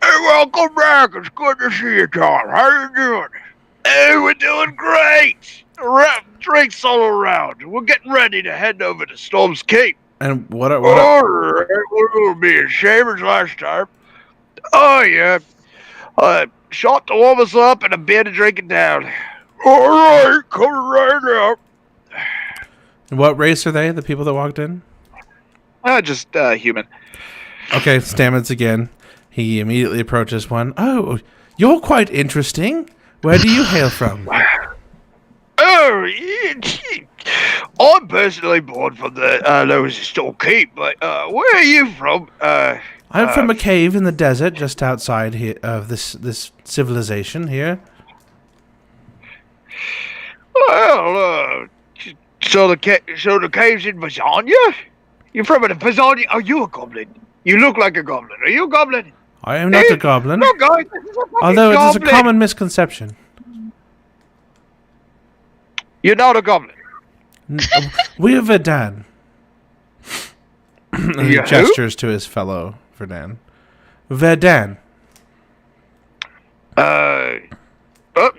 welcome back. It's good to see you, John. How you doing? Hey, we're doing great. Drinks all around. We're getting ready to head over to Storm's Cape. And what are All right, we're going to be as same as last time. Oh, yeah. Shot to warm us up and a beer to drink it down. All right, coming right out. what race are they, the people that walked in? Just human. Okay, Stamens again. He immediately approaches one. Oh, you're quite interesting. Where do you hail from? Oh, I'm personally born from the Lower Storm Cape, but where are you from? I'm from a cave in the desert just outside here of this civilization here. Well, so the cave's in Vazania? You're from Vazania? Are you a goblin? You look like a goblin. Are you a goblin? I am not a goblin, No, guys, this is a fucking although it is a goblin. common misconception. You're not a goblin. We're Verdan. And he Yeah, who? gestures to his fellow Verdan. Verdan.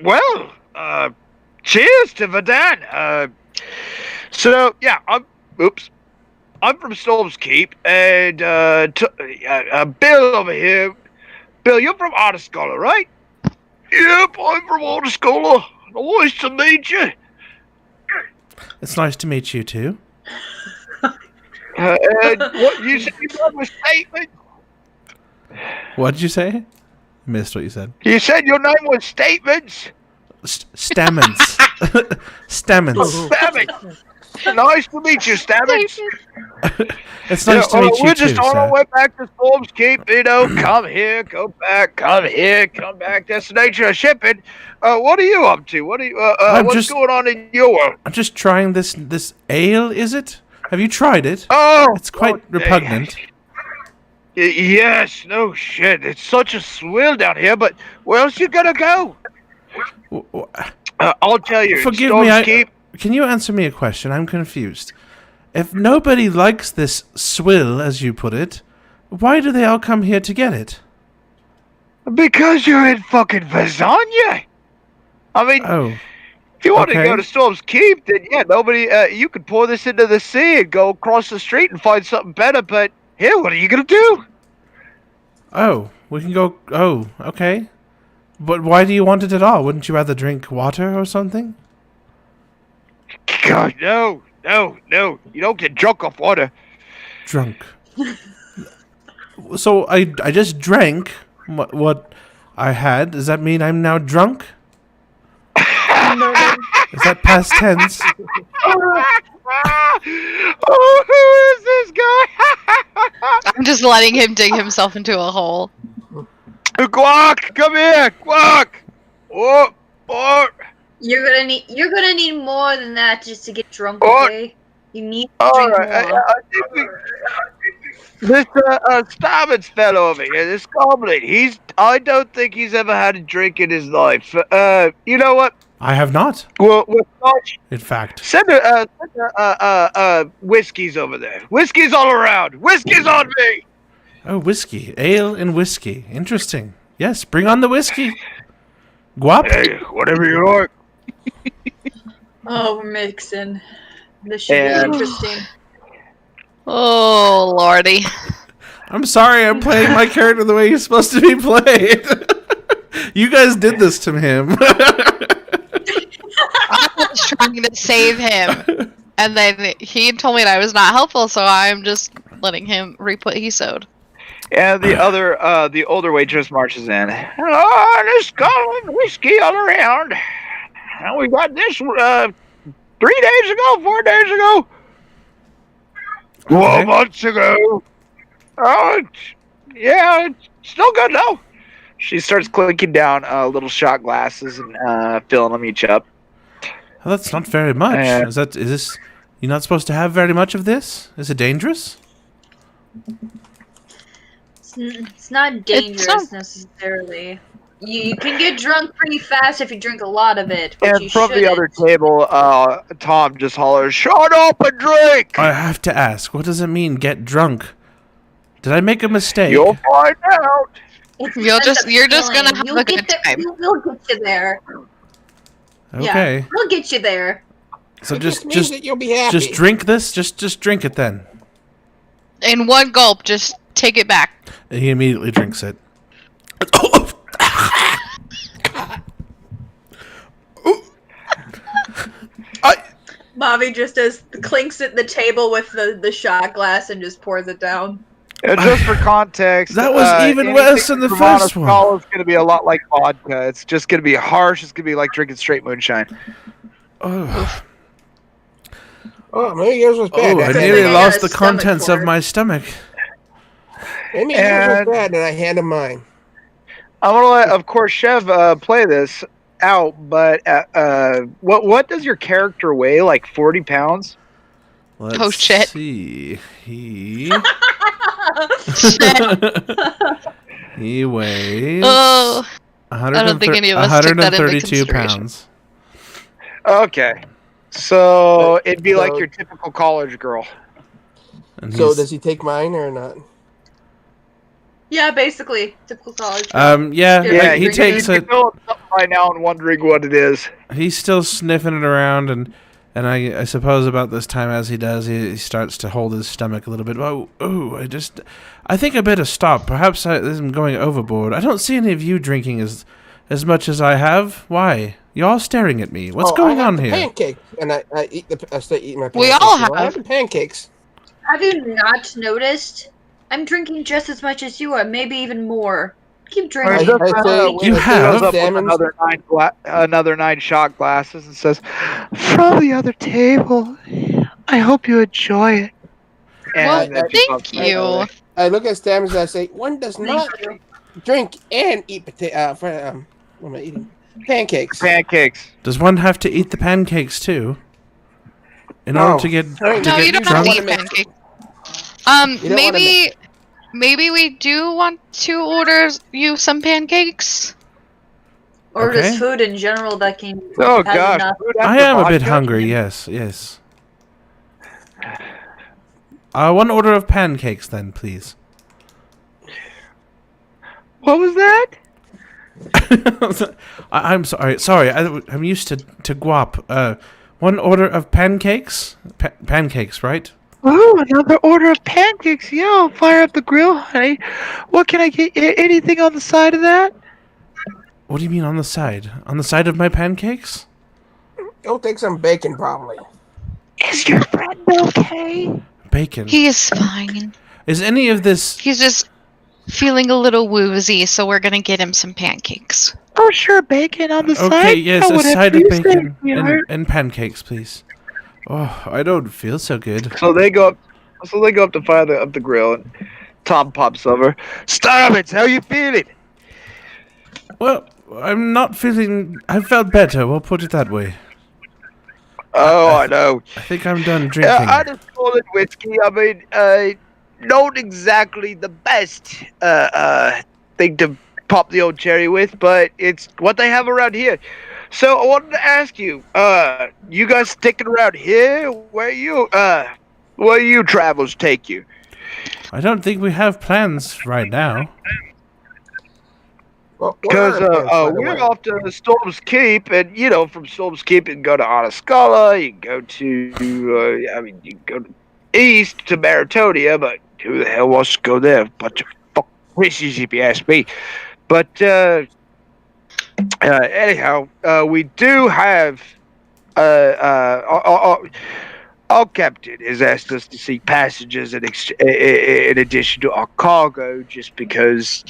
Well, cheers to Verdan. So yeah, I'm from Storm's Keep, and Bill over here. Bill, you're from Artiscola, right? Yep, I'm from Artiscola. Nice to meet you. It's nice to meet you too. And what you said you got a statement? What did you say? Missed what you said. You said your name was Statements. Stammens. Stammens. Stammits. Nice to meet you, Stammits. It's nice to meet you We're too, just on our sir. way back to Storm's Keep. You know, come here, go back, come here, come back. That's the nature of shipping. What are you up to? What are you? What's going on in your world? I'm just trying this ale, is it? Have you tried it? Oh, It's quite repugnant. Yes, no shit. It's such a swill down here, but where else you gonna go? I'll tell you. Forgive Storm's me, Keep. can you answer me a question? I'm confused. If nobody likes this swill, as you put it, why do they all come here to get it? Because you're in fucking Vazania. I mean, Oh, if you want to okay. go to Storm's Keep, then yeah, nobody. You could pour this into the sea and go across the street and find something better. But here, what are you gonna do? oh, we can go. Oh, okay. But why do you want it at all? Wouldn't you rather drink water or something? God, no. You don't get drunk off water. Drunk. So I just drank what I had. Does that mean I'm now drunk? Is that past tense? Oh, who is this guy? I'm just letting him dig himself into a hole. Guac, come here, Guac. Oh. You're gonna need more than that just to get drunk, Oh. okay? You need to All drink right. more. I think this Stabbins fellow over here, this goblin, I don't think he's ever had a drink in his life. You know what? I have not, Well, Scotch, in fact. send whiskeys over there. Whiskeys all around. Whiskeys on me. Oh, whiskey. Ale and whiskey. Interesting. Yes, bring on the whiskey. Guap. Hey, whatever you like. Oh, we're mixing. This should And- be interesting. Oh, lordy. I'm sorry, I'm playing my character the way he's supposed to be played. You guys did this to him. I was trying to save him. And then he told me that I was not helpful, so I'm just letting him reap what he sowed. And the older waitress marches in. Oh, there's Scotland whiskey all around. And we got this 3 days ago, 4 days ago. Okay. 12 months ago. Oh, it's still good though. She starts clinking down little shot glasses and filling them each up. Oh, that's not very much. Yeah. Is this? You're not supposed to have very much of this? Is it dangerous? It's not dangerous not- necessarily. You can get drunk pretty fast if you drink a lot of it. But And you from the shouldn't. other table, Tom just hollers, "Shut up and drink! I have to ask, what does it mean, get drunk? Did I make a mistake? You'll find out." It's You're just feeling. gonna have You'll a get good there- time. We'll get you there. Okay. Yeah, we'll get you there. So It just means that you'll be happy. just drink this. Just drink it then. In one gulp, just take it back. And he immediately drinks it. Bobby just clinks at the table with the shot glass and just pours it down. And just for context, That was even anything worse than the from first one. Monticello is going to be a lot like vodka. It's just going to be harsh. It's going to be like drinking straight moonshine. Oh, Oh, maybe yours was bad. I That's nearly I got lost a the stomach contents for of it. my stomach. Maybe he was bad, and I hand him mine. I'm gonna let, of course, Chev play this out. But what does your character weigh? Like 40 pounds? Let's Oh, shit. see. He Shit. he weighs Oh, I don't think any of us took that into 132 consideration. pounds. Okay, so But- it'd be like so- your typical college girl. And So he's- does he take mine or not? Yeah, basically typical college. yeah, Yeah, like, he you- takes you it. know something right now and wondering what it is. He's still sniffing it around, and I suppose about this time, as he does, he starts to hold his stomach a little bit. I think I better stop. Perhaps I'm going overboard. I don't see any of you drinking as much as I have. Why? You're all staring at me. What's going I have on the here? Pancake, and I start eating my pancakes. We all You know, I have. the pancakes. Have you not noticed? I'm drinking just as much as you are, maybe even more. Keep drinking. You have? Goes up with another 9 shot glasses and says, "From the other table, I hope you enjoy it." Well, And then she thank pops you. away. I look at Stamens and I say, one does not Thank you. drink and eat what am I eating? Pancakes. Pancakes. Does one have to eat the pancakes too? In No. order to get No, No, you don't have drunk? to eat pancakes. You don't wanna Maybe we do want to order you some pancakes. Or Okay. just food in general that can Oh has gosh. enough. food I after am a bit vodka? hungry. Yes. One order of pancakes, then, please. What was that? I'm sorry. Sorry, I'm used to guap. One order of pancakes. Pancakes, right? Oh, another order of pancakes. Yeah, I'll fire up the grill, honey. What can I get? Anything on the side of that? What do you mean on the side? On the side of my pancakes? Go take some bacon, probably. Is your friend okay? Bacon. He is fine. Is any of this? He's just feeling a little woozy, so we're gonna get him some pancakes. Oh, sure, bacon on the side. Okay, yes, Yeah, a whatever side of you say, bacon sweetheart. and pancakes, please. Oh, I don't feel so good. So they go up. So they go up to fire up the grill, and Tom pops over. Starbucks, how you feeling? Well, I'm not feeling. I felt better. We'll put it that way. Oh, I know. I think I'm done drinking. I just call it whiskey. I mean, not exactly the best thing to pop the old cherry with, but it's what they have around here. So I wanted to ask you, you guys sticking around here? Where you travels take you? I don't think we have plans right now. Well, Because we're off to Storm's Keep, and from Storm's Keep, you can go to Anascala, you can go to, you can go east to Maritonia, but who the hell wants to go there? Bunch of fuck wishes, if you ask me. But anyhow, we do have our captain has asked us to seek passengers in addition to our cargo, just because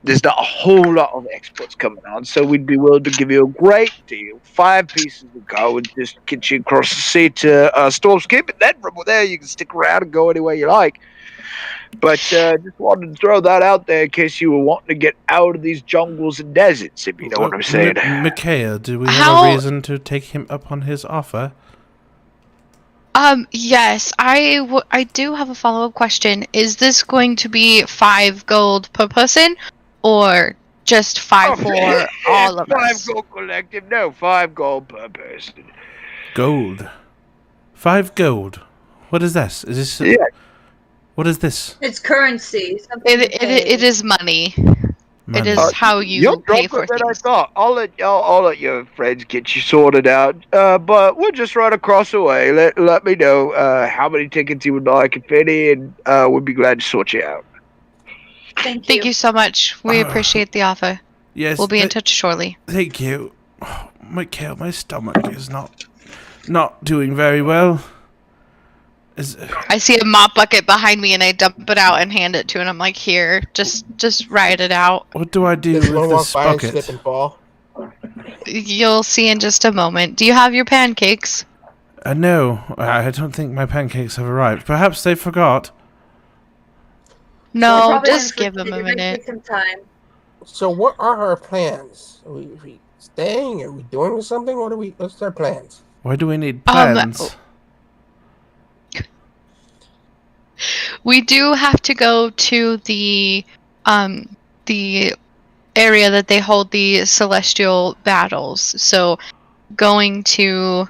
there's not a whole lot of exports coming on, so we'd be willing to give you a great deal, 5 pieces of gold, and just get you across the sea to Storm's Keep, and then from there you can stick around and go anywhere you like. But just wanted to throw that out there in case you were wanting to get out of these jungles and deserts, if you know what I'm saying. Mikhail, do we have How- a reason to take him up on his offer? Yes, I do have a follow-up question. Is this going to be 5 gold per person, or just 5 for all of 5 us? gold collective, no, 5 gold per person. Gold. 5 gold. What is this? Is this? Yeah. What is this? It's currency. Something to pay. It is money. Money. It is how you You're pay drunker for than I things. thought. I'll let your friends get you sorted out. But we're just right across the way. Let me know how many tickets you would like, if any, and we'd be glad to sort you out. Thank you. Thank you so much. We appreciate the offer. Yes. We'll be in touch shortly. Thank you. Oh, Mikhail, my stomach is not doing very well. I see a mop bucket behind me, and I dump it out and hand it to him. I'm like, here, just ride it out. What do I do Does with one this walk by and slip bucket? and fall? You'll see in just a moment. Do you have your pancakes? No, I don't think my pancakes have arrived. Perhaps they forgot. No, Probably just gonna give him a You're gonna minute. take some time. So what are our plans? Are we staying? Are we doing something? What's our plans? Why do we need Um, plans? We do have to go to the area that they hold the celestial battles. So going to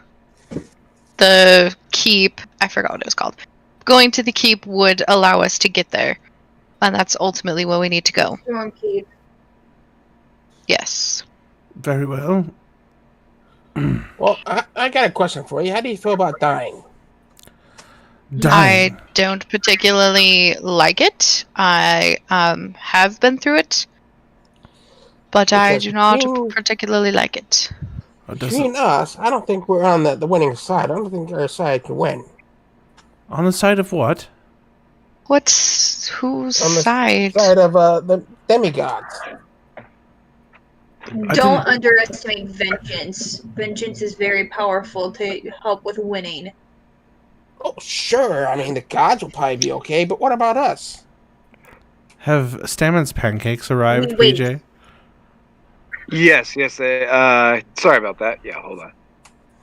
the keep, I forgot what it was called. Going to the keep would allow us to get there. And that's ultimately where we need to go. Storm Keep. Yes. Very well. Well, I got a question for you. How do you feel about dying? Dying. I don't particularly like it. I have been through it. But I Because do not between- particularly like it. Oh, doesn't- Between us, I don't think we're on the winning side. I don't think our side can win. on the side of what? What's whose On the side? Side of the demigods. I Don't didn't- underestimate vengeance. Vengeance is very powerful to help with winning. Oh, sure. I mean, the gods will probably be okay, but what about us? Have Stammen's pancakes arrived, Wait. PJ? Yes. Sorry about that. Yeah, hold on.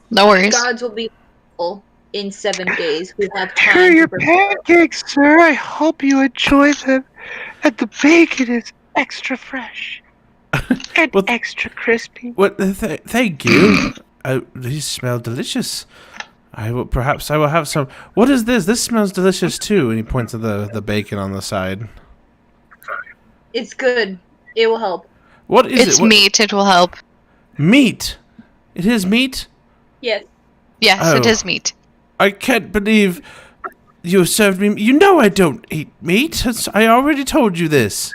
No worries. Gods will be full in 7 days. We have Here time are to your prepare. pancakes, sir. I hope you enjoy them. And the bacon is extra fresh and Well- extra crispy. What? Thank you. These smell delicious. I will have some. What is this? This smells delicious too. And he points at the bacon on the side. It's good. It will help. What is It's it? What- meat. It will help. Meat. It is meat. Yes. Yes, it Oh. is meat. I can't believe you served me. You know I don't eat meat. I already told you this.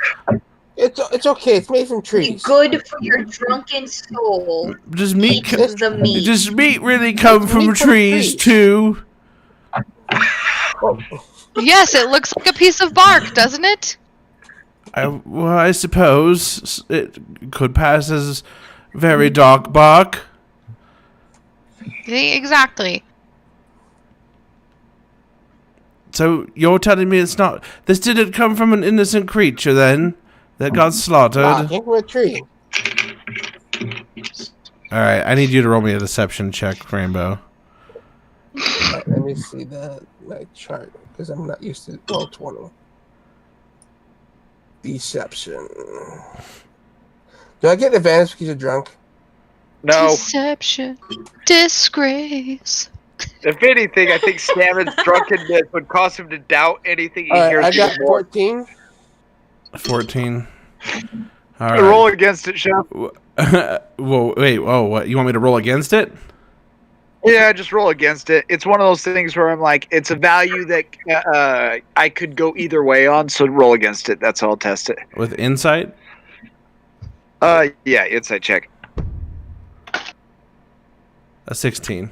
It's okay. It's made from Be trees. good for your drunken soul. Does meat? Eat the meat. Does meat really come from meat from trees trees. too? Oh, Yes, it looks like a piece of bark, doesn't it? Well, I suppose it could pass as very dark bark. Exactly. So you're telling me it's not? This didn't come from an innocent creature then that got slaughtered. it came from a tree. All right, I need you to roll me a deception check, Rainbow. Right, let me see my chart because I'm not used to roll 20. Deception. Do I get advantage because you're drunk? No, Deception. Disgrace. if anything, I think Stammen's drunkenness would cause him to doubt anything he All right, hears. I got before. 14. 14. All Roll right. against it, Chef. Whoa, wait. Oh, what? You want me to roll against it? Yeah, just roll against it. It's one of those things where I'm like, it's a value that I could go either way on, so roll against it. That's how I'll test it. With insight? Yeah, insight check. A 16.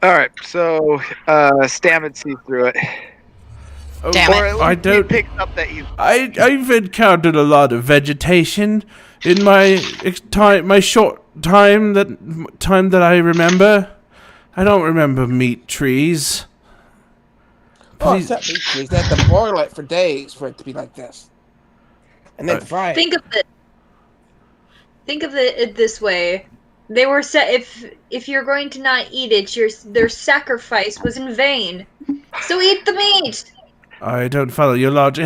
All right, so Stammen sees through it. Damn Or it. at least I he don't- picks up that he's. I've encountered a lot of vegetation in my short time that I remember. I don't remember meat trees. Oh, Please- it's not meat trees. They have to boil it for days for it to be like this. And then fry it. Think of it this way. They were set. If you're going to not eat it, their sacrifice was in vain. So eat the meat. I don't follow your logic.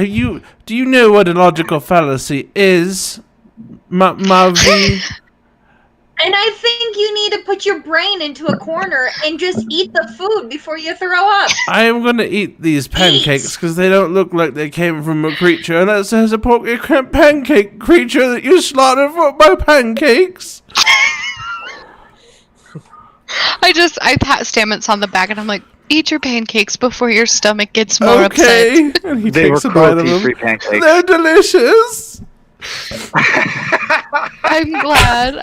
Do you know what a logical fallacy is, Mavi? And I think you need to put your brain into a corner and just eat the food before you throw up. I am gonna eat these pancakes because they don't look like they came from a creature unless there's a porky pancake creature that you slaughtered for my pancakes. I pat Stamets on the back and I'm like, eat your pancakes before your stomach gets more upset. Okay. And he They were takes a bite of them. cruelty-free pancakes. They're delicious. I'm glad.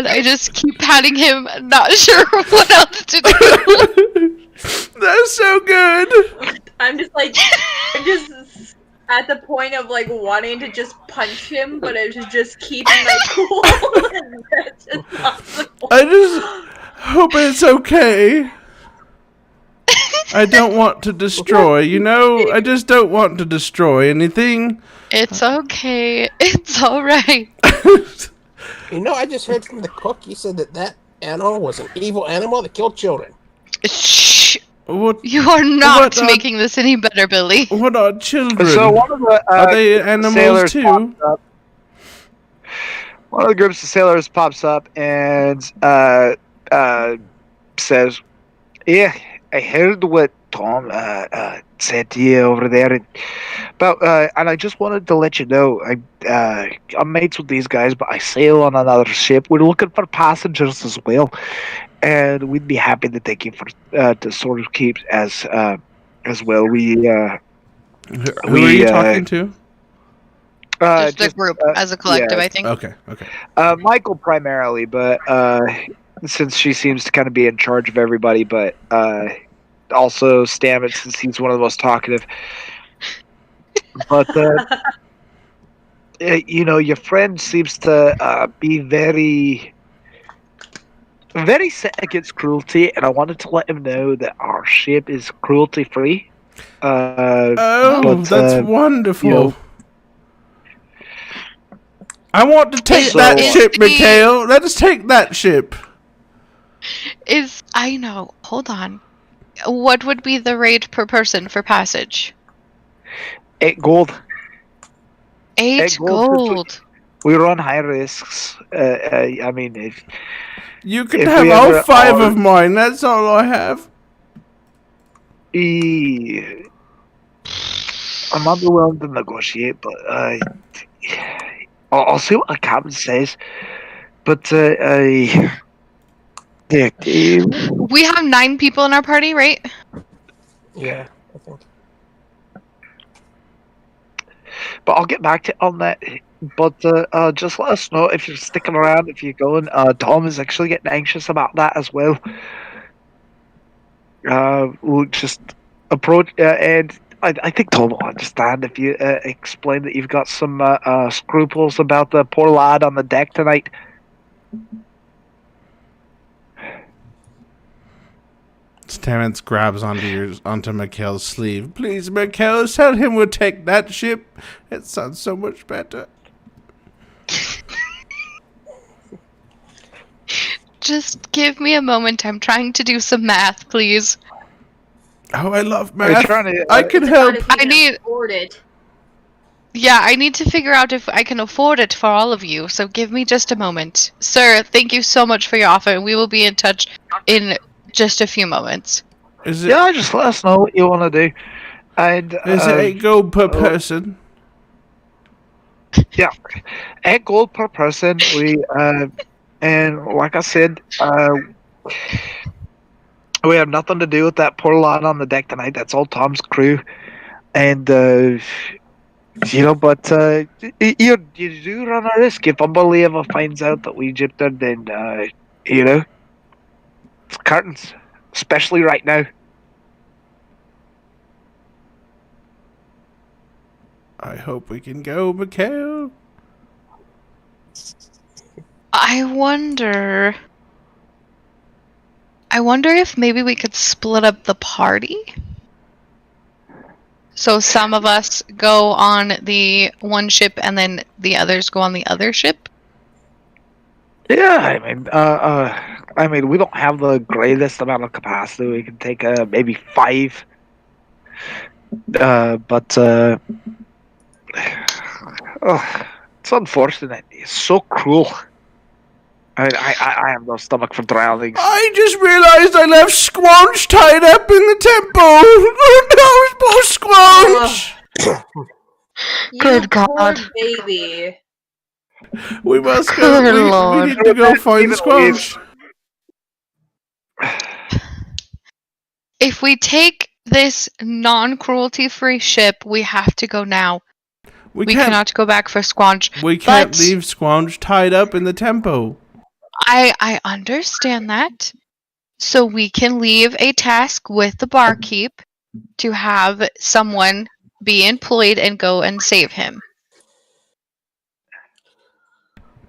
I just keep patting him, not sure what else to do. They're so good. I'm just at the point of like wanting to just punch him, but I was just keeping my cool. That's just possible. I just hope it's okay. I don't want to destroy, you know? I just don't want to destroy anything. It's okay. It's alright. You know, I just heard from the cook. He said that animal was an evil animal that killed children. Shh. What? You are not What are- making this any better, Billy. What are children? So one of the Are they animals sailors too? pops up. One of the groups of sailors pops up and says, "Yeah, I heard what Tom said to you over there, and I just wanted to let you know I'm mates with these guys, but I sail on another ship. We're looking for passengers as well, and we'd be happy to take you for to sort of keep as well. Who are you talking to? Just a group, as a collective, yeah. I think. Okay. Michael primarily, but since she seems to kind of be in charge of everybody, but also Stamets since he's one of the most talkative. But you know, your friend seems to be very set against cruelty, and I wanted to let him know that our ship is cruelty free. That's wonderful. you know- I want to take So- that Is ship, the- Mikhail. Let us take that ship. I know. Hold on. What would be the rate per person for passage? 8 gold. 8 gold. gold. We run high risks. I mean, if You can If have we all ever 5 are- of mine. That's all I have. I'm not willing to negotiate, but I'll see what the captain says. But We have 9 people in our party, right? Yeah, I think. but I'll get back to you on that. But just let us know if you're sticking around, if you're going. Tom is actually getting anxious about that as well. We'll just approach, and I think Tom will understand if you explain that you've got some scruples about the poor lad on the deck tonight. Stamets grabs onto Mikhail's sleeve. Please, Mikhail, tell him we'll take that ship. It sounds so much better. Just give me a moment. I'm trying to do some math, please. Oh, I love Are you math. trying to, I can It's help. about if we I can need- afford it. Yeah, I need to figure out if I can afford it for all of you, so give me just a moment. Sir, thank you so much for your offer. We will be in touch in just a few moments. Is it? yeah, just let us know what you want to do. And Is it 8 gold per person? yeah, 8 gold per person. We and like I said, we have nothing to do with that poor lad on the deck tonight. That's all Tom's crew, and you know. But you do run a risk if somebody ever finds out that we gypped her. Then you know, it's curtains, especially right now. I hope we can go, Mikhail. I wonder if maybe we could split up the party. So some of us go on the one ship and then the others go on the other ship. Yeah, I mean, we don't have the greatest amount of capacity. We can take maybe 5. But oh, it's unfortunate. It's so cruel. I mean, I have no stomach for drownings. I just realized I left Squanch tied up in the temple. Oh no, poor Squanch. You Good poor God. baby. We must go. Good We Lord. need to go find Even Squanch. If we take this non-cruelty free ship, we have to go now. We can't. cannot go back for Squanch. We can't but- leave Squanch tied up in the temple. I understand that. So we can leave a task with the barkeep to have someone be employed and go and save him.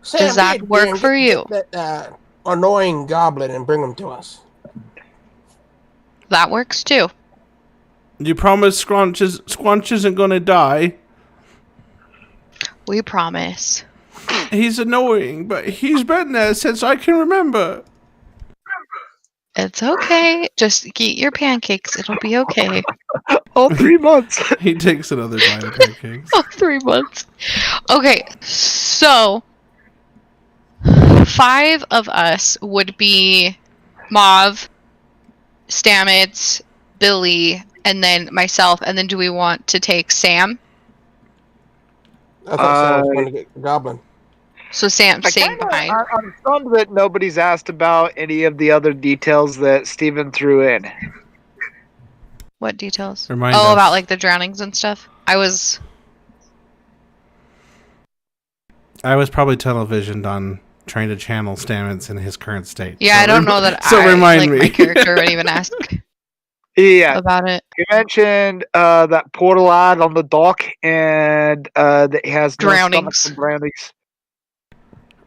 Sam, Does that get work there and for you? Get that annoying goblin and bring him to us. That works too. You promise Squanch isn't gonna die? We promise. He's annoying, but he's been there since I can remember. It's okay. Just eat your pancakes. It'll be okay. All 3 months. He takes another bite of pancakes. Oh, 3 months. Okay, so 5 of us would be Mauve, Stamets, Billy, and then myself. And then do we want to take Sam? I thought Sam was going to get the goblin. So Sam's staying behind. I'm stunned that nobody's asked about any of the other details that Steven threw in. What details? Remind us. About like the drownings and stuff. I was probably televisioned on trying to channel Stamets in his current state. Yeah, So I don't know that so remind like me. my character would even ask Yeah, about it. you mentioned that poor lad on the dock and that he has no stomach Drownings. for drownings.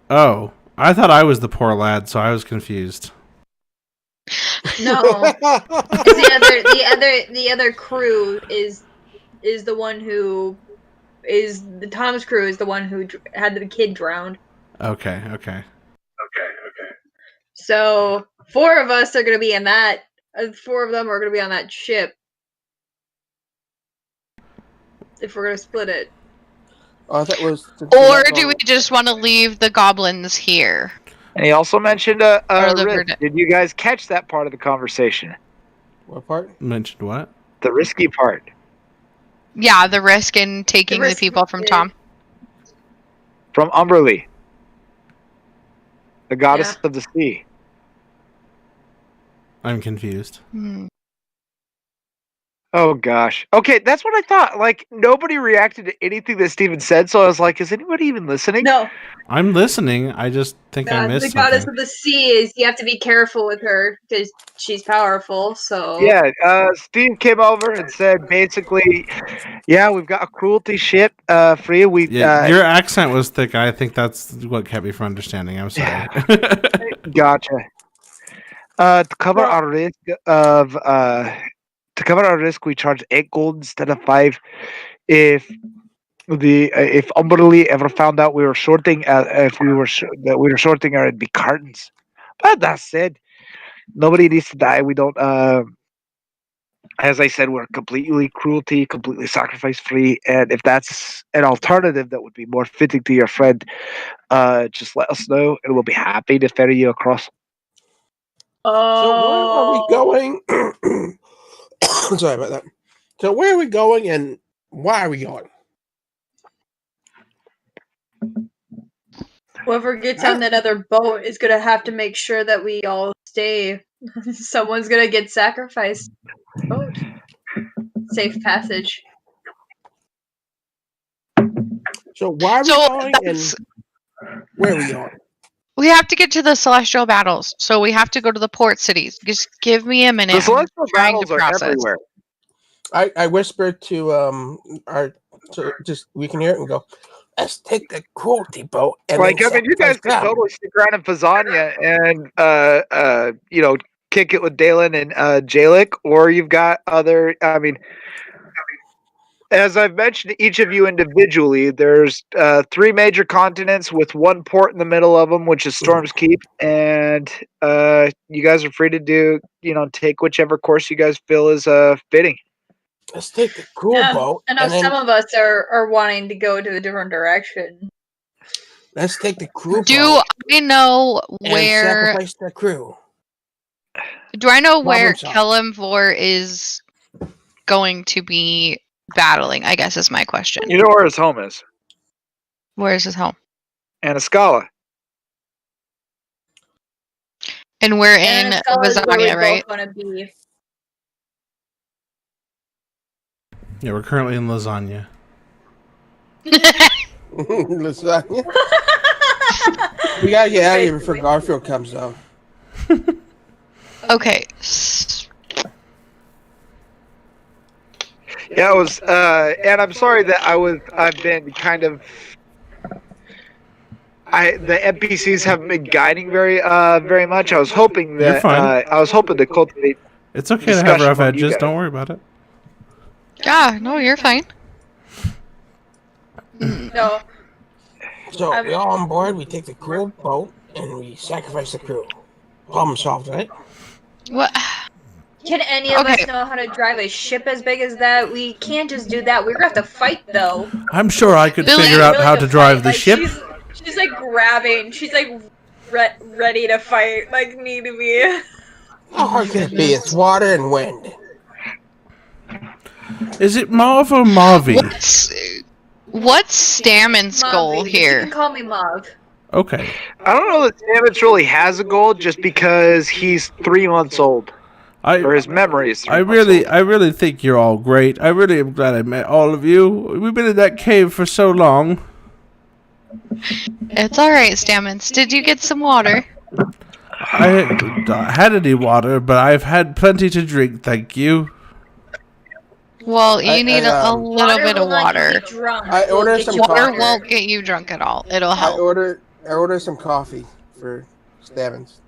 Oh, I thought I was the poor lad, so I was confused. No, the other crew is the one who is the Tom's crew is the one who had the kid drowned. Okay. So 4 of us are gonna be in that. 4 of them are gonna be on that ship. If we're gonna split it. Oh, I thought it was. Or do we just want to leave the goblins here? And he also mentioned Or the risk. verd- Did you guys catch that part of the conversation? What part? Mentioned what? The risky part. Yeah, the risk in taking the risk people from is- Tom. From Umberly, the goddess Yeah. of the sea. I'm confused. Oh gosh. Okay, that's what I thought. Like nobody reacted to anything that Steven said, so I was like, is anybody even listening? No, I'm listening. I just think I missed the goddess something. of the sea is you have to be careful with her because she's powerful. So Yeah, Steve came over and said basically, yeah, we've got a cruelty ship for you. We Yeah, your accent was thick. I think that's what kept me from understanding. I'm sorry. gotcha. To cover our risk of we charge 8 gold instead of 5. If Umberly ever found out we were shorting, that we were shorting her, it'd be cartons. But that said, nobody needs to die. We don't. As I said, we're completely sacrifice free. And if that's an alternative that would be more fitting to your friend, just let us know, and we'll be happy to ferry you across. So where are we going? Sorry about that. So where are we going and why are we going? Whoever gets on that other boat is gonna have to make sure that we all stay. Someone's gonna get sacrificed. Boat. Safe passage. So why are we So going and that's, where are we going? we have to get to the celestial battles. So we have to go to the port cities. Just give me a minute. The I'm celestial trying battles to are process. everywhere. I whispered to so just we can hear it and go, let's take the cruelty boat and Like, I then mean, you guys could sacrifice them." totally stick around in Fazania and kick it with Dalen and Jalik, or you've got other. I mean, as I've mentioned to each of you individually, there's 3 major continents with 1 port in the middle of them, which is Storm's Keep, and you guys are free to do, take whichever course you guys feel is fitting. Let's take the cruel boat I know and then some of us are wanting to go to a different direction. let's take the crew Do boat I know and where? sacrifice the crew. Do I know where Problem solved. Kelemvor is going to be battling? I guess is my question. You know where his home is, Where is his home? Anascala. And we're in Anascala is where we Vizania, right? both want to be. Yeah, we're currently in lasagna. Lasagna. We gotta get out of here before Garfield comes though. Okay. Yeah, it was, and I'm sorry that I've been kind of, the NPCs haven't been guiding very much. I was hoping You're that, fine. I was hoping to cultivate. It's okay to have Discussion rough among you edges. guys. Don't worry about it. Yeah, no, you're fine. No. So we all on board. We take the crew boat and we sacrifice the crew. Problem solved, right? What? Can any of Okay. us know how to drive a ship as big as that? We can't just do that. We're gonna have to fight, though. I'm sure I could Billy, figure out Really how to to drive fight. the Like, ship. She's like grabbing. She's like ready to fight. Like need to be. How hard can it be? It's water and wind. Is it Marv or Marvy? What's Stammen's goal Mauve, You here? can call me Mauve. Okay. I don't know that Stamets really has a goal just because he's 3 months old. Or his memory is 3 I months old. really think you're all great. I really am glad I met all of you. We've been in that cave for so long. It's alright, Stammens. Did you get some water? I haven't had any water, but I've had plenty to drink, thank you. Well, you need a um, little bit of will not get water. you drunk. I It'll ordered get some you Water coffee. won't get you drunk at all. It'll I help. ordered some coffee for Stabbins.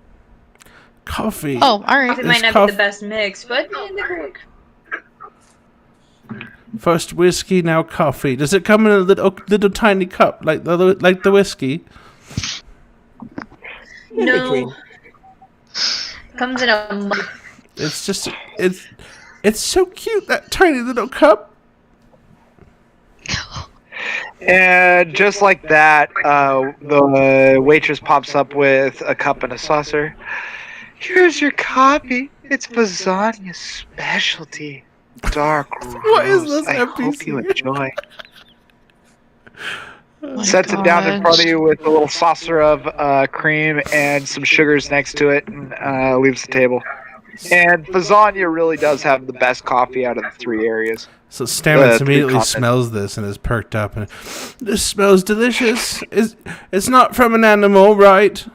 Coffee. Oh, alright. It might It's not cough- be the best mix, but in the group. First whiskey, now coffee. Does it come in a little tiny cup like the whiskey? In No. between. Comes in a mug. It's just it's so cute, that tiny little cup. And just like that, the waitress pops up with a cup and a saucer. Here's your coffee. It's Bazania's specialty. Dark roast. What is this I hope NPC? you enjoy. My Sets it down in gosh. front of you with a little saucer of cream and some sugars next to it, and leaves the table. And Bazania really does have the best coffee out of the 3 areas. So Stamets three immediately continents. smells this and is perked up. And this smells delicious. It's not from an animal, right?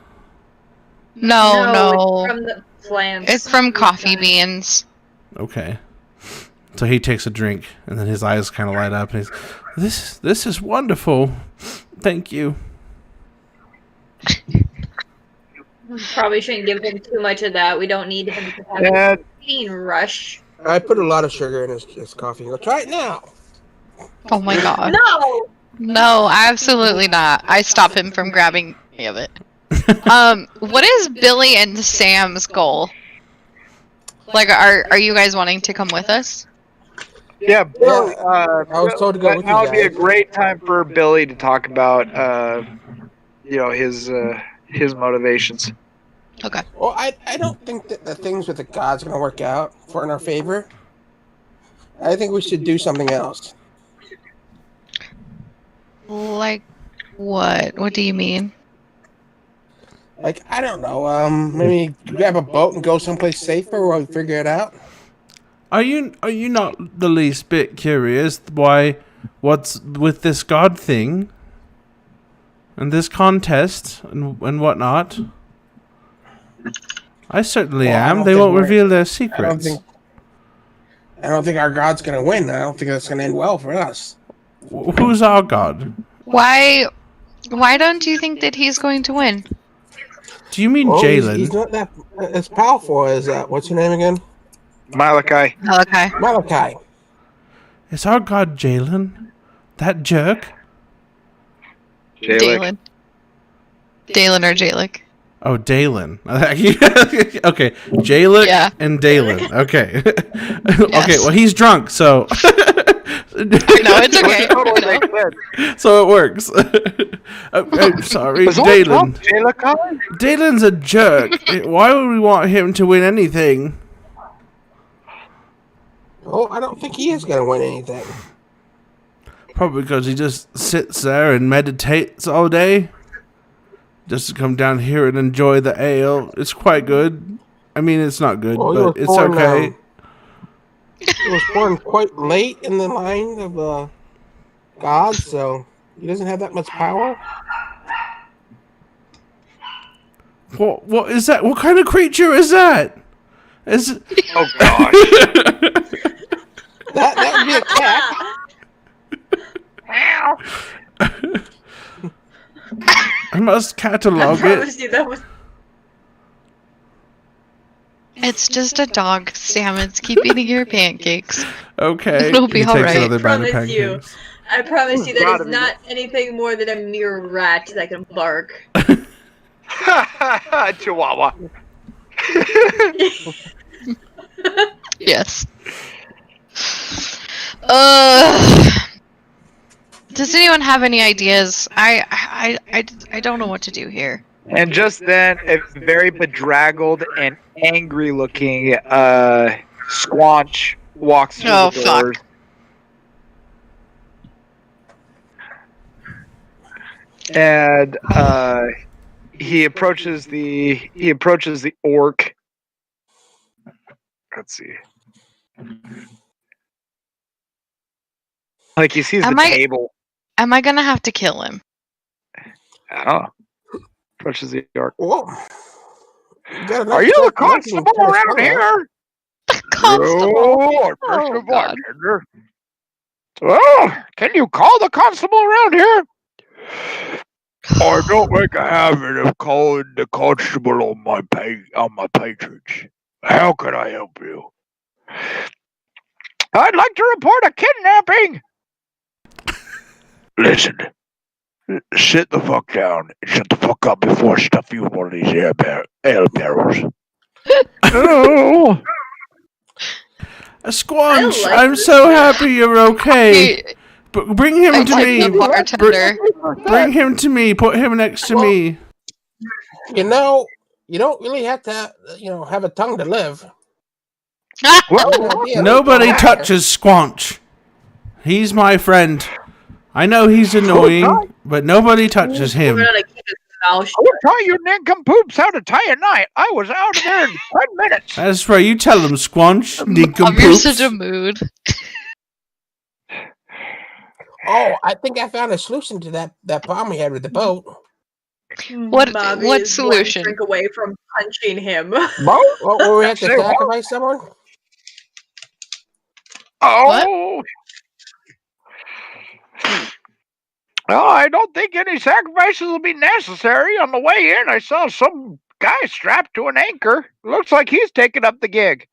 No, no. It's from the plants. It's from coffee beans. Okay. So he takes a drink, and then his eyes kind of light up, and he's, "This is wonderful. Thank you." Probably shouldn't give him too much of that. We don't need him to have a And caffeine rush. I put a lot of sugar in his coffee. Go try it now. Oh my god. No! No, absolutely not. I stop him from grabbing any of it. What is Billy and Sam's goal? Like, are you guys wanting to come with us? yeah, Bill, I was told to go with you That would be a guys. great time for Billy to talk about, his motivations. Okay. Well, I don't think that the things with the gods are going to work out in our favor. I think we should do something else. Like, what? What do you mean? Like, I don't know. Maybe grab a boat and go someplace safer while we figure it out. Are you not the least bit curious what's with this god thing and this contest and whatnot? I certainly Well, I am. don't They think won't we're- reveal their I don't secrets. think our god's going to win. I don't think that's going to end well for us. Who's our god? Why don't you think that he's going to win? Do you mean Well, Jalen? he's not that as powerful as what's your name again? Malachi. Okay. Malachi. Is our god Jalen? That jerk? Jalik. Dalen. Dalen or Jalik? Oh, Dalen. Okay, Jalik Yeah. and Dalen. Okay. Okay, Yes. well, he's drunk, so... No, it's okay. Totally No. makes sense. So it works. I'm sorry, Was all Dalen. drunk, Jayla? Dalen's a jerk. Why would we want him to win anything? Oh, I don't think he is going to win anything. Probably because he just sits there and meditates all day. Just to come down here and enjoy the ale. It's quite good. I mean, it's not good, Well, he but was it's born, okay. He was born quite late in the line of God, so he doesn't have that much power. What is that? What kind of creature is that? Is Oh gosh. That would be a cat. I must I catalog it. promise you that was. It's It's just a dog, Stamets. Keep eating your pancakes. Okay. It'll be he takes alright. another bite of Promise you. pancakes. I promise you that Gotta is be. not anything more than a mere rat that can bark. Chihuahua. Yes. Does anyone have any ideas? I don't know what to do here. And just then, a very bedraggled and angry-looking Squanch walks through Oh, the fuck. doors. And he approaches the orc. Let's see. Like he sees Am the I- table. Am I gonna have to kill him? I don't know. Approaches the orc. Whoa. You got a nice Are you the track record in constable around Minnesota. here? Constable. No, I'm Oh, just a God. bartender. Oh, can you call the constable around here? I don't make a habit of calling the constable on my patrons. How can I help you? I'd like to report a kidnapping. Listen, sit the fuck down and shut the fuck up before I stuff you in one of these ale barrels. Oh. Squanch, I like I'm this. so happy you're okay. Bring him I to like me. the bartender. Bring him to me. Put him next to me. You know, you don't really have to, have a tongue to live. Well, Nobody touches Squanch. He's my friend. I know he's annoying, but nobody touches him. We're gonna keep his mouth I shut. will tell you nincompoops how to tie a knot. I was out of there in 10 minutes. That's right. You tell him, Squanch. Mom, you're Nincompoops. such a mood. Oh, I think I found a solution to that problem we had with the boat. What Mavi is one solution? drink away from punching him. Well, where we had to Say what? sacrifice someone? Oh. Well, I don't think any sacrifices will be necessary. On the way in, I saw some guy strapped to an anchor. Looks like he's taking up the gig.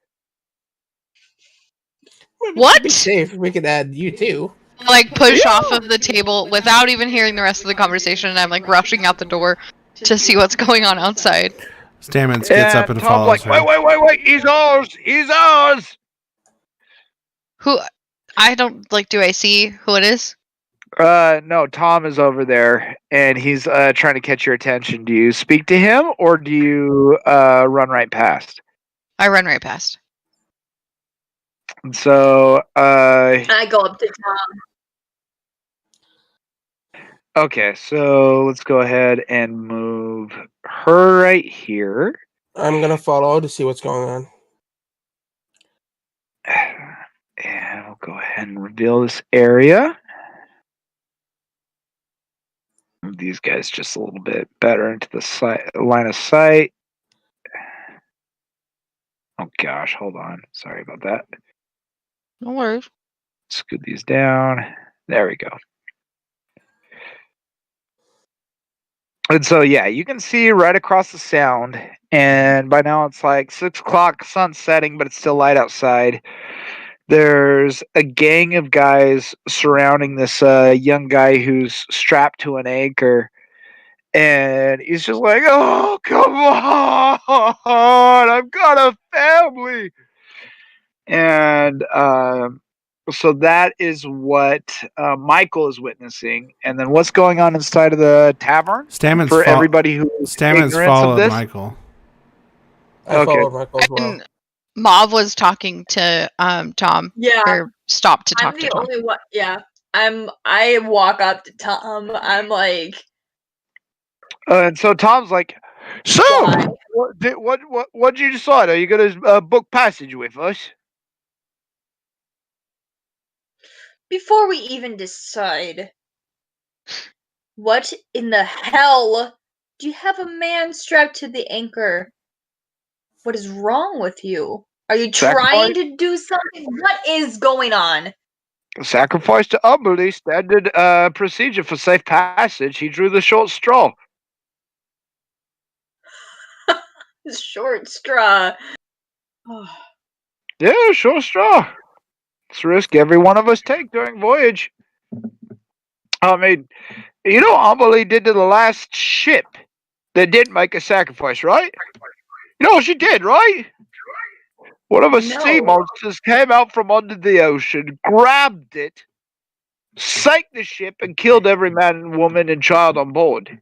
What? To be safe, we could add you too. Like push off of the table without even hearing the rest of the conversation, and I'm like rushing out the door to see what's going on outside. Stamens gets up and Tom's follows like, her. wait, he's ours! He's ours! Who? I don't like. Do I see who it is? No, Tom is over there, and he's trying to catch your attention. Do you speak to him, or do you run right past? I run right past. And so, I go up to Tom. okay, so let's go ahead and move her right here. I'm gonna follow to see what's going on. And we'll go ahead and reveal this area. Move these guys just a little bit better into the line of sight. Oh gosh, hold on. Sorry about that. No worries. Scoot these down. There we go. And so, yeah, you can see right across the sound. And by now it's like 6 o'clock, sun's setting, but it's still light outside. There's a gang of guys surrounding this young guy who's strapped to an anchor. And he's just like, oh, come on. I've got a family. And so that is what Michael is witnessing. And then what's going on inside of the tavern Stamens for everybody who is Stamens ignorant of followed this? Michael. I Okay. followed Michael as well. And Mauve was talking to Tom, Yeah, or stopped to I'm talk to the Tom. only one. Yeah, I walk up to Tom. I'm like, And so Tom's like, so Why? what did you decide? Are you going to book passage with us? before we even decide, what in the hell? Do you have a man strapped to the anchor? What is wrong with you? Are you trying to do something? What is going on? Sacrifice to Umberly, standard procedure for safe passage. He drew the short straw. Short straw. Yeah, sure, straw. It's a risk every one of us take during voyage. I mean, you know what Amelie did to the last ship that didn't make a sacrifice, right? You know what she did, right? One of the sea No. monsters came out from under the ocean, grabbed it, sank the ship, and killed every man, woman, and child on board.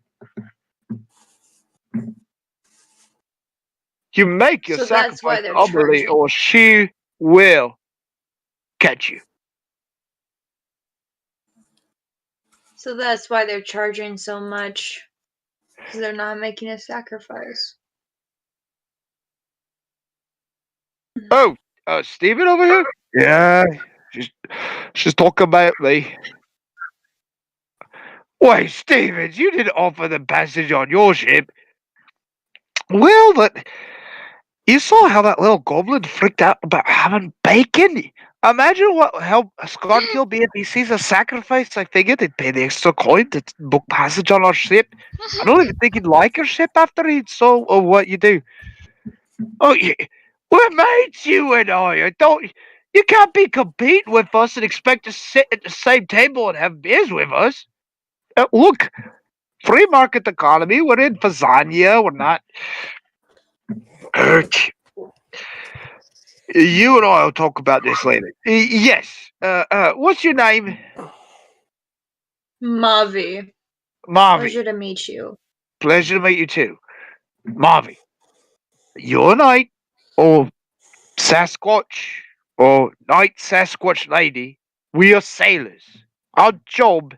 You make your So that's why sacrifice they're to Amelie, charging. or she will catch you. So that's why they're charging so much. Because they're not making a sacrifice. Oh, Steven over here? Yeah, she's talking about me. Wait, Stevens, you didn't offer them passage on your ship. Well, but you saw how that little goblin freaked out about having bacon. Imagine how Scott will be if he sees a sacrifice. I figured he'd pay the extra coin to book passage on our ship. I don't even think he'd like our ship after he saw what you do. Oh, yeah. We're mates, you and I don't. You can't be competing with us and expect to sit at the same table and have beers with us. Look, free market economy. We're in Fazania. We're not. You and I will talk about this later. Yes. What's your name? Mavi. Mavi. Pleasure to meet you. Pleasure to meet you too. Mavi. You're a knight, or Sasquatch, or Knight Sasquatch Lady. We are sailors. Our job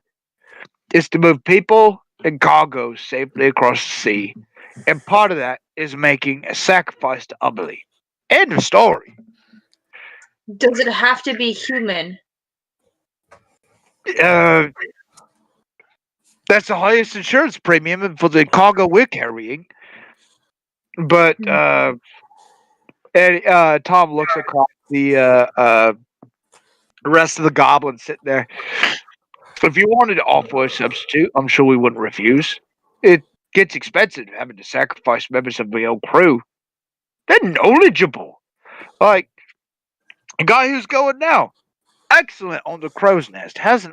is to move people and cargo safely across the sea. And part of that is making a sacrifice to Amelie. End of story. Does it have to be human? That's the highest insurance premium for the cargo we're carrying. But Tom looks across the rest of the goblins sitting there. If you wanted to offer a substitute, I'm sure we wouldn't refuse. It gets expensive having to sacrifice members of the old crew. They're knowledgeable. Like the guy who's going now, excellent on the crow's nest. Has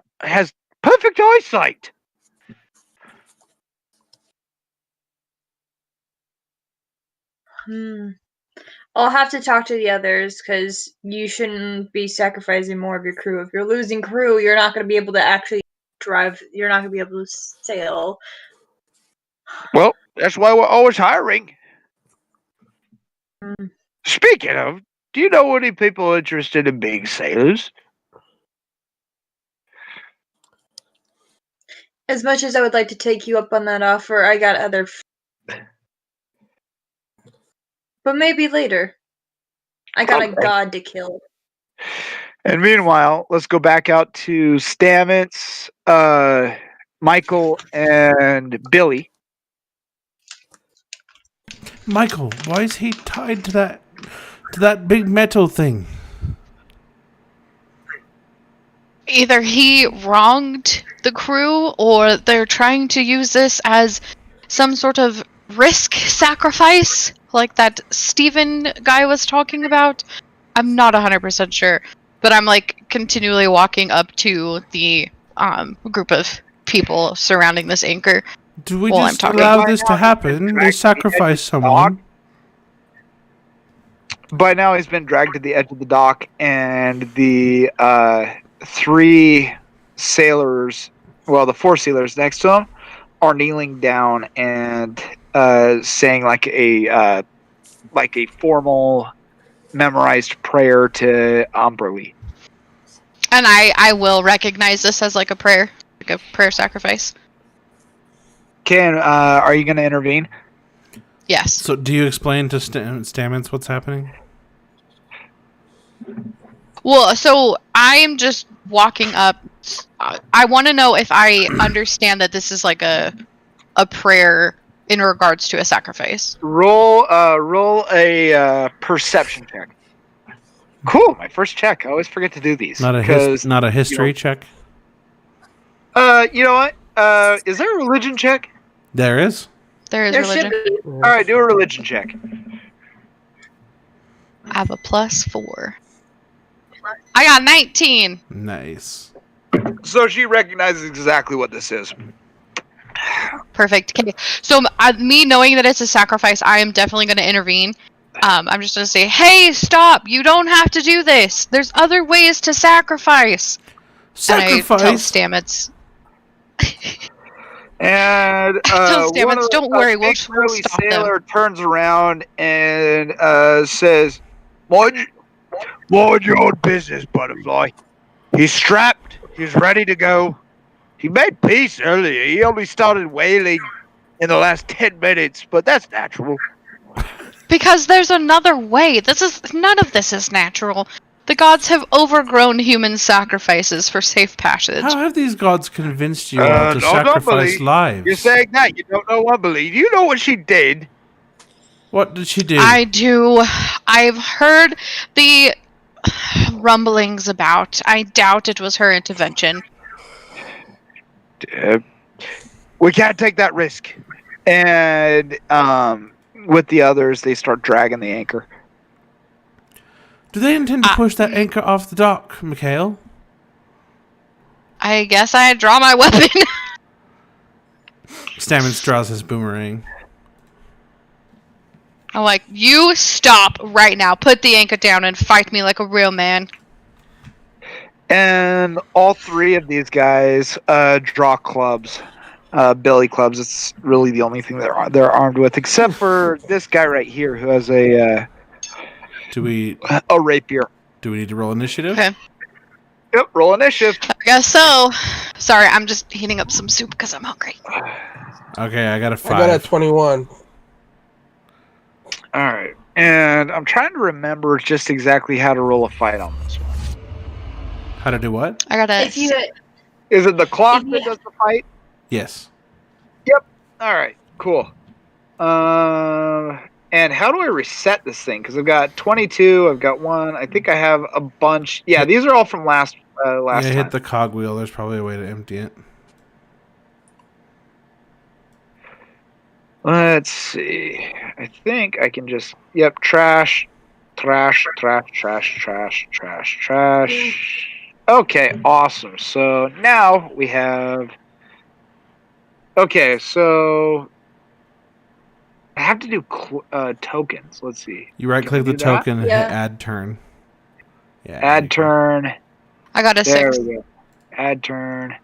perfect eyesight. I'll have to talk to the others because you shouldn't be sacrificing more of your crew. If you're losing crew, you're not going to be able to actually drive. You're not going to be able to sail. Well, that's why we're always hiring. Speaking of, do you know any people interested in being sailors? As much as I would like to take you up on that offer, I got other. But maybe later. I got a god to kill. And meanwhile, let's go back out to Stamets, Michael, and Billy. Michael, why is he tied to that big metal thing? Either he wronged the crew or they're trying to use this as some sort of risk sacrifice, like that Steven guy was talking about. I'm not 100% sure, but I'm like continually walking up to the group of people surrounding this anchor. Do we Well, just I'm talking. allow this to happen? They sacrifice someone. By now, he's been dragged to the edge of the dock, and the three sailors, well, the four sailors next to him, are kneeling down and saying like a formal, memorized prayer to Amberly. And I will recognize this as like a prayer sacrifice. Ken, are you going to intervene? Yes. So, do you explain to Stamets what's happening? Well, so I am just walking up. I want to know if I understand that this is like a prayer in regards to a sacrifice. Roll a perception check. Cool, my first check. I always forget to do these. Not a history check. You know what? Is there a religion check? There is. There is There religion. should be. All right, do a religion check. I have a +4. I got 19. Nice. So she recognizes exactly what this is. Perfect. Okay. So me knowing that it's a sacrifice, I am definitely going to intervene. I'm just going to say, hey, stop. You don't have to do this. There's other ways to sacrifice. And I tell Sacrifice. Stamets. And Tell one Stamets, of don't worry, we'll big burly stop them. sailor turns around and says, mind your own business, Butterfly. He's strapped. He's ready to go. He made peace earlier. He only started wailing in the last 10 minutes, but that's natural. Because there's another way. None of this is natural. The gods have overgrown human sacrifices for safe passage. How have these gods convinced you all to no, don't sacrifice believe. lives? You're saying that. You don't know what believe. You know what she did. What did she do? I do. I've heard the rumblings about. I doubt it was her intervention. We can't take that risk. And with the others, they start dragging the anchor. Do they intend to push that anchor off the dock, Mikhail? I guess I draw my weapon. Stamets draws his boomerang. I'm like, you stop right now. Put the anchor down and fight me like a real man. And all three of these guys draw clubs, billy clubs. It's really the only thing they're armed with, except for this guy right here who has a rapier. Do we need to roll initiative? Okay. Yep, roll initiative. I guess so. Sorry, I'm just heating up some soup because I'm hungry. Okay, I got a 5. I got a 21. All right, and I'm trying to remember just exactly how to roll a fight on this one. How to do what? I got a... If you Is it the clock If that you- does the fight? Yes. All right, cool. And how do I reset this thing? Because I've got 22, I've got 1. I think I have a bunch. Yeah, these are all from last Yeah, time. hit the cogwheel. There's probably a way to empty it. Let's see. I think I can just trash. Okay, awesome. So now we have. Okay, so I have to do tokens. Let's see. You right click we the do that? token and Yeah. hit add turn. Yeah. Add turn. I got a There 6. we go. Add turn.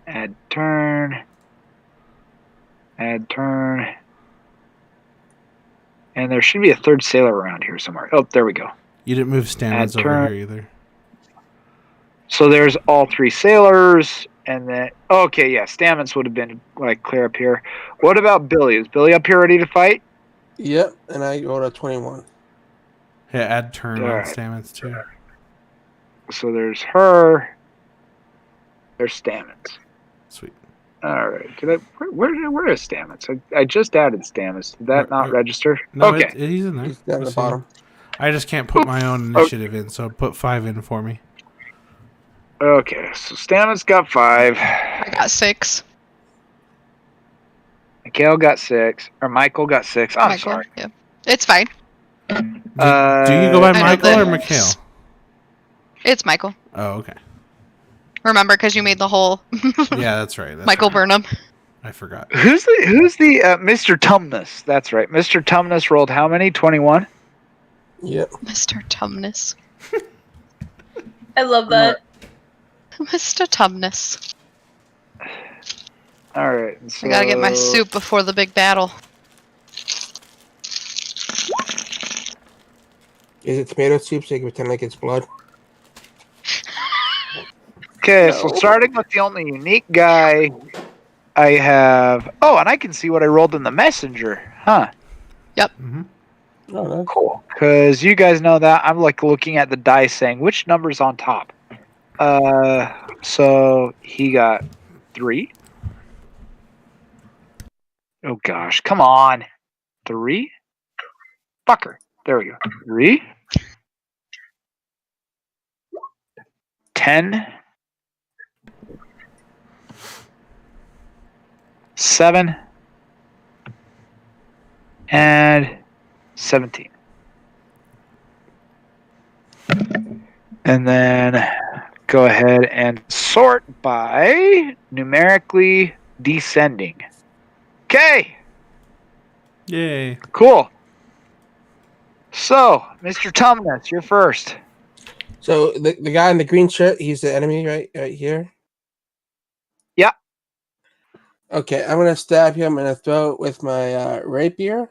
Add turn. Add turn. And there should be a third sailor around here somewhere. Oh, there we go. You didn't move Stamets Add over turn. here either. So there's all 3 sailors, and then okay, yeah, Stamets would have been like clear up here. What about Billy? Is Billy up here ready to fight? Yep, and I rolled a 21. Yeah, add turn on Alright. Stamets too. So there's her. There's Stamets. Sweet. All right. Where is Stamets? I just added Stamets. Did that not register? No, Okay. he's in there. He's down I at the see bottom. him. I just can't put my own initiative in, so put 5 in for me. Okay. So Stamets got 5. I got 6. Mikhail got 6. Or Michael got 6. I'm Michael, sorry. yeah. It's fine. Do you go by I know Michael that- or Mikhail? It's Michael. Oh, okay. Remember, because you made the whole Yeah, that's right. That's Michael right. Burnham. I forgot. Who's the Mr. Tumnus? That's right. Mr. Tumnus rolled how many? 21? Yep. Mr. Tumnus. I love that. Mr. Tumnus. All right. So, I gotta get my soup before the big battle. Is it tomato soup so you can pretend like it's blood? Okay, so starting with the only unique guy I have. Oh, and I can see what I rolled in the messenger. Huh. Mm-hmm. Oh, no. Cool. Because you guys know that I'm like looking at the dice saying which number's on top. So he got 3. Oh gosh, come on. 3? Fucker. There we go. 3. 10. 7. And 17. And then go ahead and sort by numerically descending. Okay, Yay. cool. So, Mr. Tumnus, you're first. So the guy in the green shirt, he's the enemy right here. Yeah. Okay, I'm gonna stab him in the throat with my rapier.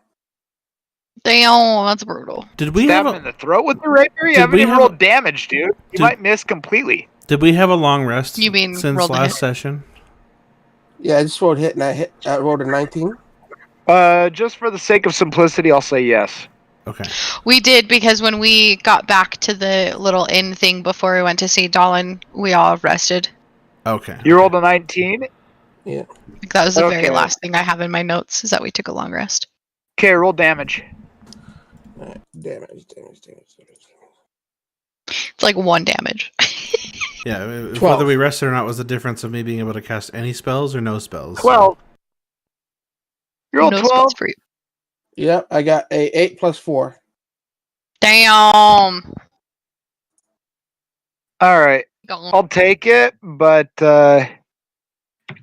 Damn, that's brutal. Did we Stab have him in a, the throat with the rapier? You Did haven't we even have rolled damage, dude. You Did- might miss completely. did we have a long rest You mean since roll the last hit? session? Yeah, I just rolled hit and I rolled a 19. Just for the sake of simplicity, I'll say yes. Okay. We did, because when we got back to the little inn thing before we went to see Dolan, we all rested. Okay. You rolled a 19? Yeah. Like, that was the very Okay. last thing I have in my notes, is that we took a long rest. Okay, roll damage. Alright, damage. It's like 1 damage. Yeah, if 12. whether we rested or not was the difference of me being able to cast any spells or no spells. 12. You rolled No 12? spells for you. Yep, I got a 8 plus 4. Damn. All right. Gone. I'll take it, but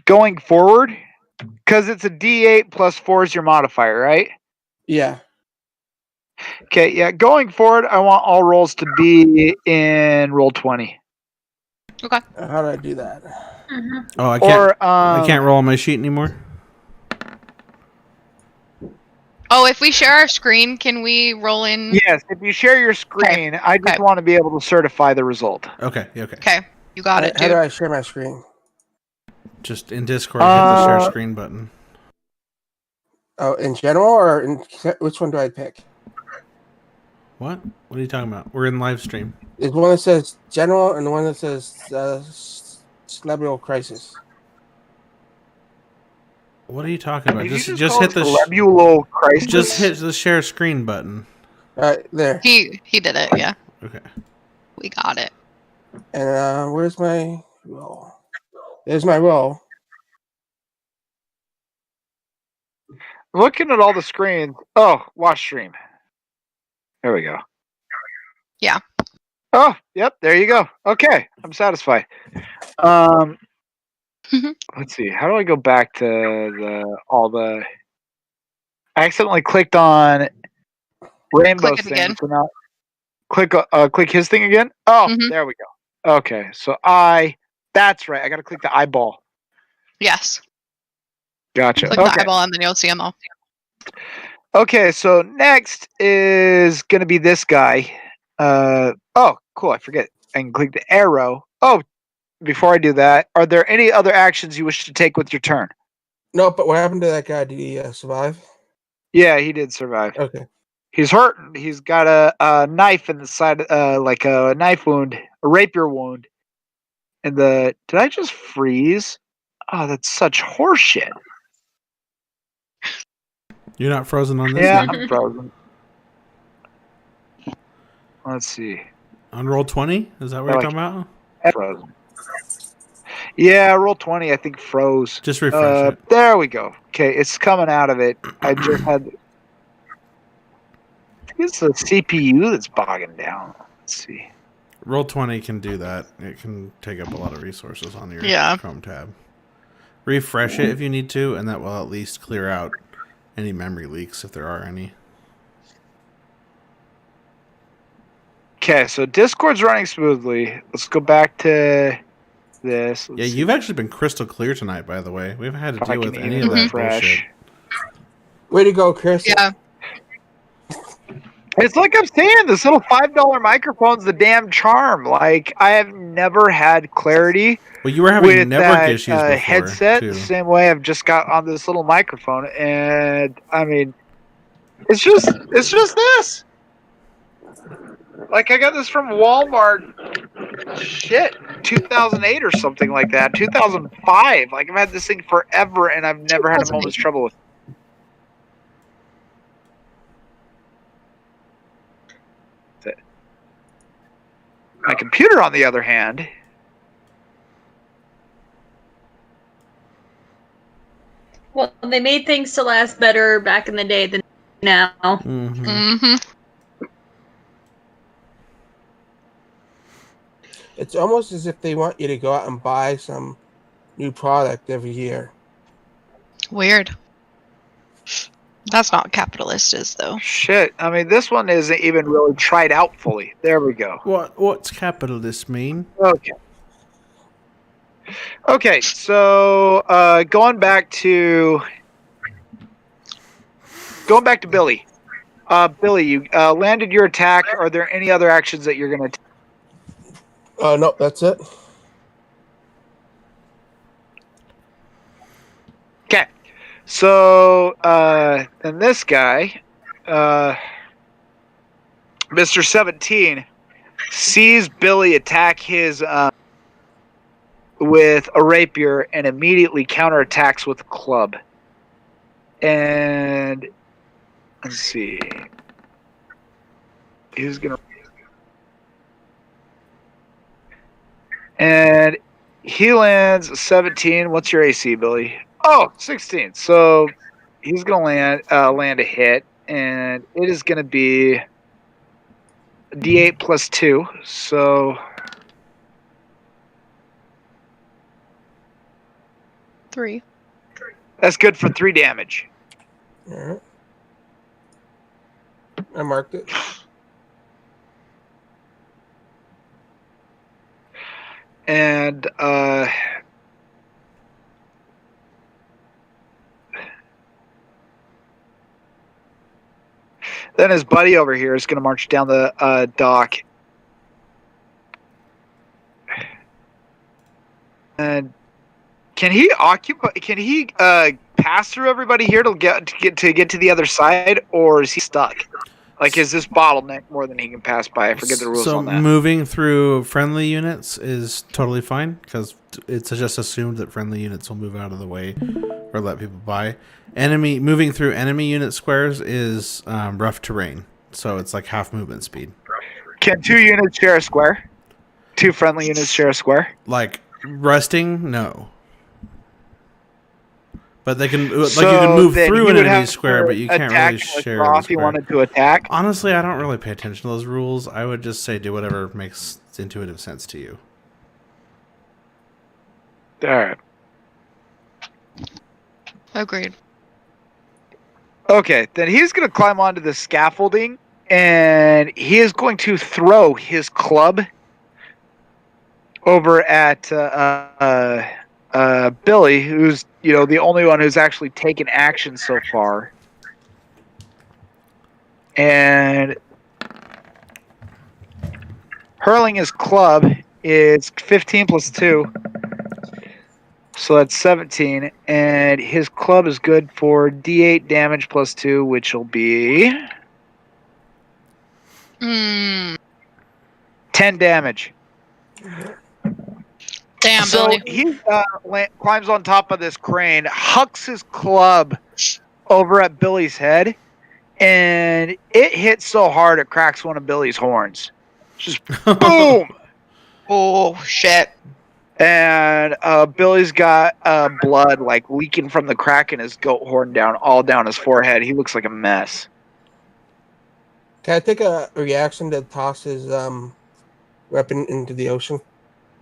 going forward, because it's a D8 plus 4 is your modifier, right? Yeah. Okay, yeah. Going forward, I want all rolls to be in roll 20. How do I do that? Oh, I can't. Or I can't roll on my sheet anymore. Oh, if we share our screen, can we roll in? Yes, if you share your screen, I just Okay. want to be able to certify the result. Okay. Okay. Okay, you got it, How do dude. I share my screen? Just in Discord, hit the share Uh, screen button. Oh, in general or in which one do I pick? What? What are you talking about? We're in live stream. There's one that says general and the one that says cerebral crisis. What are you talking about? Did you Just call hit it the cerebral crisis? just hit the share screen button. All right, there. He did it, yeah. Okay. We got it. And where's my roll? There's my roll. Looking at all the screens. Oh, watch stream. There we go. Yeah. Oh, yep. There you go. Okay, I'm satisfied. Let's see. How do I go back to all the? I accidentally clicked on Rainbow's Click it thing. again. So now click his thing again. Oh, Mhm. there we go. Okay, so that's right. I got to click the eyeball. Yes. Gotcha. Click Okay. the eyeball and then you'll see them all. Okay, so next is going to be this guy. Oh, cool. I forget. I can click the arrow. Oh, before I do that, are there any other actions you wish to take with your turn? No, but what happened to that guy? Did he survive? Yeah, he did survive. Okay. He's hurt. He's got a knife in the side, like a knife wound, a rapier wound. And did I just freeze? Oh, that's such horseshit. You're not frozen on this Yeah, end? I'm frozen. Let's see. On roll 20? Is that what you're talking about? Frozen. Yeah, roll 20, I think froze. Just refresh it. There we go. Okay, it's coming out of it. I just had. I think it's the CPU that's bogging down. Let's see. Roll 20 can do that. It can take up a lot of resources on your Yeah. Chrome tab. Refresh it if you need to, and that will at least clear out any memory leaks if there are any. Okay, so Discord's running smoothly. Let's go back to this. Yeah, you've actually been crystal clear tonight, by the way. We haven't had to If I deal can with any even of that refresh. bullshit. Way to go, Chris. Yeah. It's like I'm saying, this little $5 microphone's the damn charm. Like, I have never had clarity Well, you were having with network that issues before, headset too. the same way I've just got on this little microphone. And, I mean, it's just this. Like, I got this from Walmart, 2008 or something like that, 2005. Like, I've had this thing forever, and I've never had a moment's 2008. trouble with it. My computer, on the other hand, Well, they made things to last better back in the day than now. Mm-hmm. Mm-hmm. It's almost as if they want you to go out and buy some new product every year. Weird. That's not what capitalist is, though. Shit. I mean, this one isn't even really tried out fully. There we go. What's capitalist mean? Okay. Okay, so going back to Billy. Billy, you landed your attack. Are there any other actions that you're going to take? No, that's it. Okay. So then this guy, Mr. 17, sees Billy attack his with a rapier and immediately counterattacks with a club. And let's see. He's gonna, and he lands a 17. What's your AC, Billy? Oh, 16. So he's gonna land a hit, and it is gonna be D8 plus 2. So 3. that's good for 3 damage. All right. I marked it. And then his buddy over here is going to march down the dock. And can he pass through everybody here to get to the other side, or is he stuck? Like, is this bottleneck more than he can pass by? I forget the rules on that. So moving through friendly units is totally fine because it's just assumed that friendly units will move out of the way or let people by. Moving through enemy unit squares is rough terrain, so it's like half movement speed. Can 2 units share a square? 2 friendly units share a square? Like resting, no. But they can, like, you can move through an enemy square, but you can't really share a if you wanted to attack. Honestly, I don't really pay attention to those rules. I would just say do whatever makes intuitive sense to you. All right. Agreed. Okay, then he's going to climb onto the scaffolding, and he is going to throw his club over at Billy, who's the only one who's actually taken action so far. And hurling his club is 15 plus 2. So that's 17. And his club is good for D8 damage plus 2, which will be 10 damage. Damn, So Billy. he climbs on top of this crane, hucks his club over at Billy's head, and it hits so hard it cracks one of Billy's horns. Just boom! Oh, shit. And Billy's got blood like leaking from the crack in his goat horn all down his forehead. He looks like a mess. Can I take a reaction to toss his weapon into the ocean?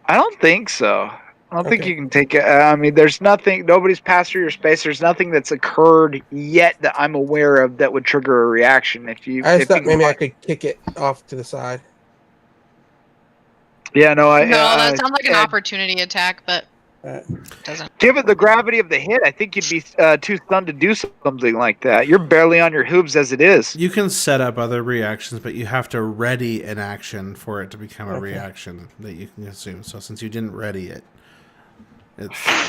I don't think so. I don't think Okay. you can take it. I mean, there's nothing. Nobody's passed through your space. There's nothing that's occurred yet that I'm aware of that would trigger a reaction. I just thought maybe I could kick it off to the side. Yeah, no, That sounds like an opportunity attack, but doesn't. Given the gravity of the hit, I think you'd be too stunned to do something like that. You're barely on your hooves as it is. You can set up other reactions, but you have to ready an action for it to become a reaction that you can consume. So since you didn't ready it, you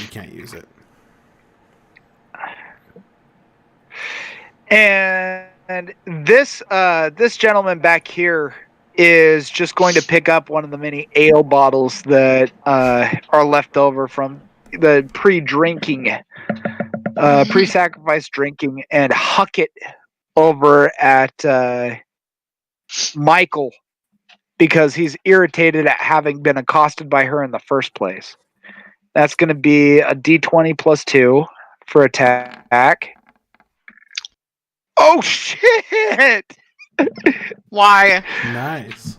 can't use it. And this gentleman back here is just going to pick up one of the many ale bottles that are left over from the pre-sacrifice drinking, and huck it over at Michael because he's irritated at having been accosted by her in the first place. That's going to be a D20 plus 2 for attack. Oh, shit! Why? Nice.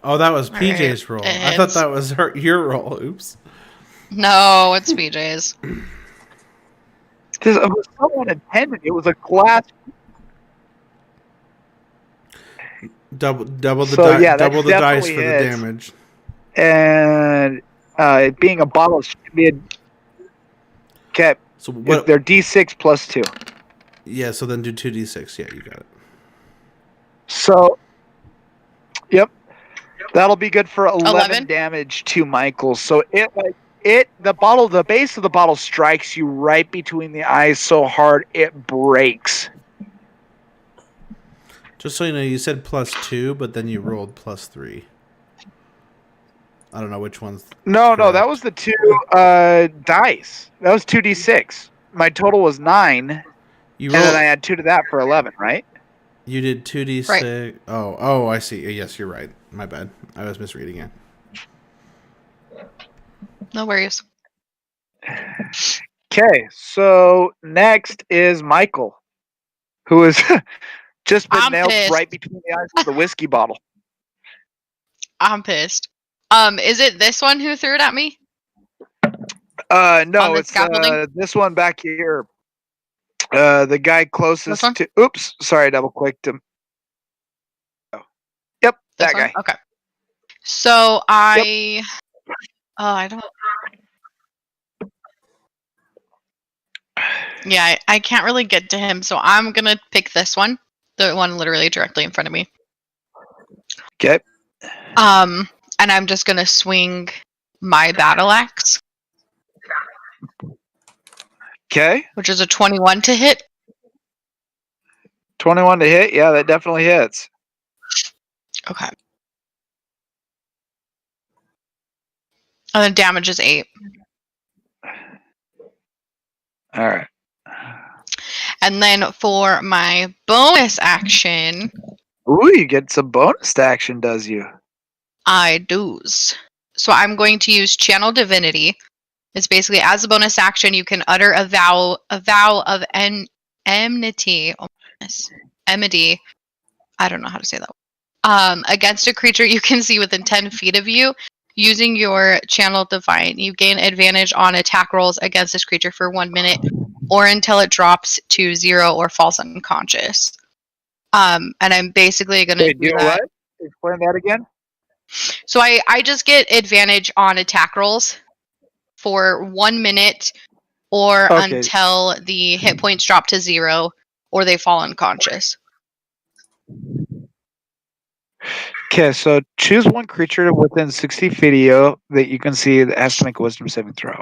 Oh, that was All right. PJ's roll. I thought that was your roll. Oops. No, it's PJ's. It was so unintended. It was a glass. Double the So, yeah, that double the dice definitely for the hits. damage. And it being a bottle should be okay. So what? They're D6 plus 2. Yeah. So then do 2d6. Yeah, you got it. So, yep, that'll be good for 11 11? damage to Michael. So the base of the bottle strikes you right between the eyes so hard it breaks. Just so you know, you said +2, but then you rolled +3. I don't know which one's. No, correct. that was the 2 dice. That was 2d6. My total was 9, You and then rolled. I add 2 to that for 11, right? You did 2d6. Right. Oh, I see. Yes, you're right. My bad. I was misreading it. No worries. Okay, so next is Michael, who has just been I'm nailed pissed. right between the eyes with the whiskey bottle. I'm pissed. Is it this one who threw it at me? No, On the it's scaffolding? this one back here. The guy closest one? to. Oops, sorry, I double clicked him. Oh. Yep, This that one? guy. Okay. So I don't. Yeah, I can't really get to him, so I'm gonna pick this one, the one literally directly in front of me. Okay. And I'm just gonna swing my battle axe, Okay. which is a 21 to hit. 21 to hit. Yeah, that definitely hits. Okay. And the damage is 8. All right. And then for my bonus action, Ooh, you get some bonus action, does you? I do's. So I'm going to use Channel Divinity. It's basically as a bonus action, you can utter a vow of enmity. Oh, enmity. I don't know how to say that. Against a creature you can see within 10 feet of you. Using your Channel Divine, you gain advantage on attack rolls against this creature for 1 minute, or until it drops to 0 or falls unconscious. And I'm basically going to Wait, do do that. what? Explain that again. So I just get advantage on attack rolls for 1 minute, or Okay. until the hit points drop to 0 or they fall unconscious. Okay, so choose one creature within 60 feet of you that you can see that has to make a wisdom saving throw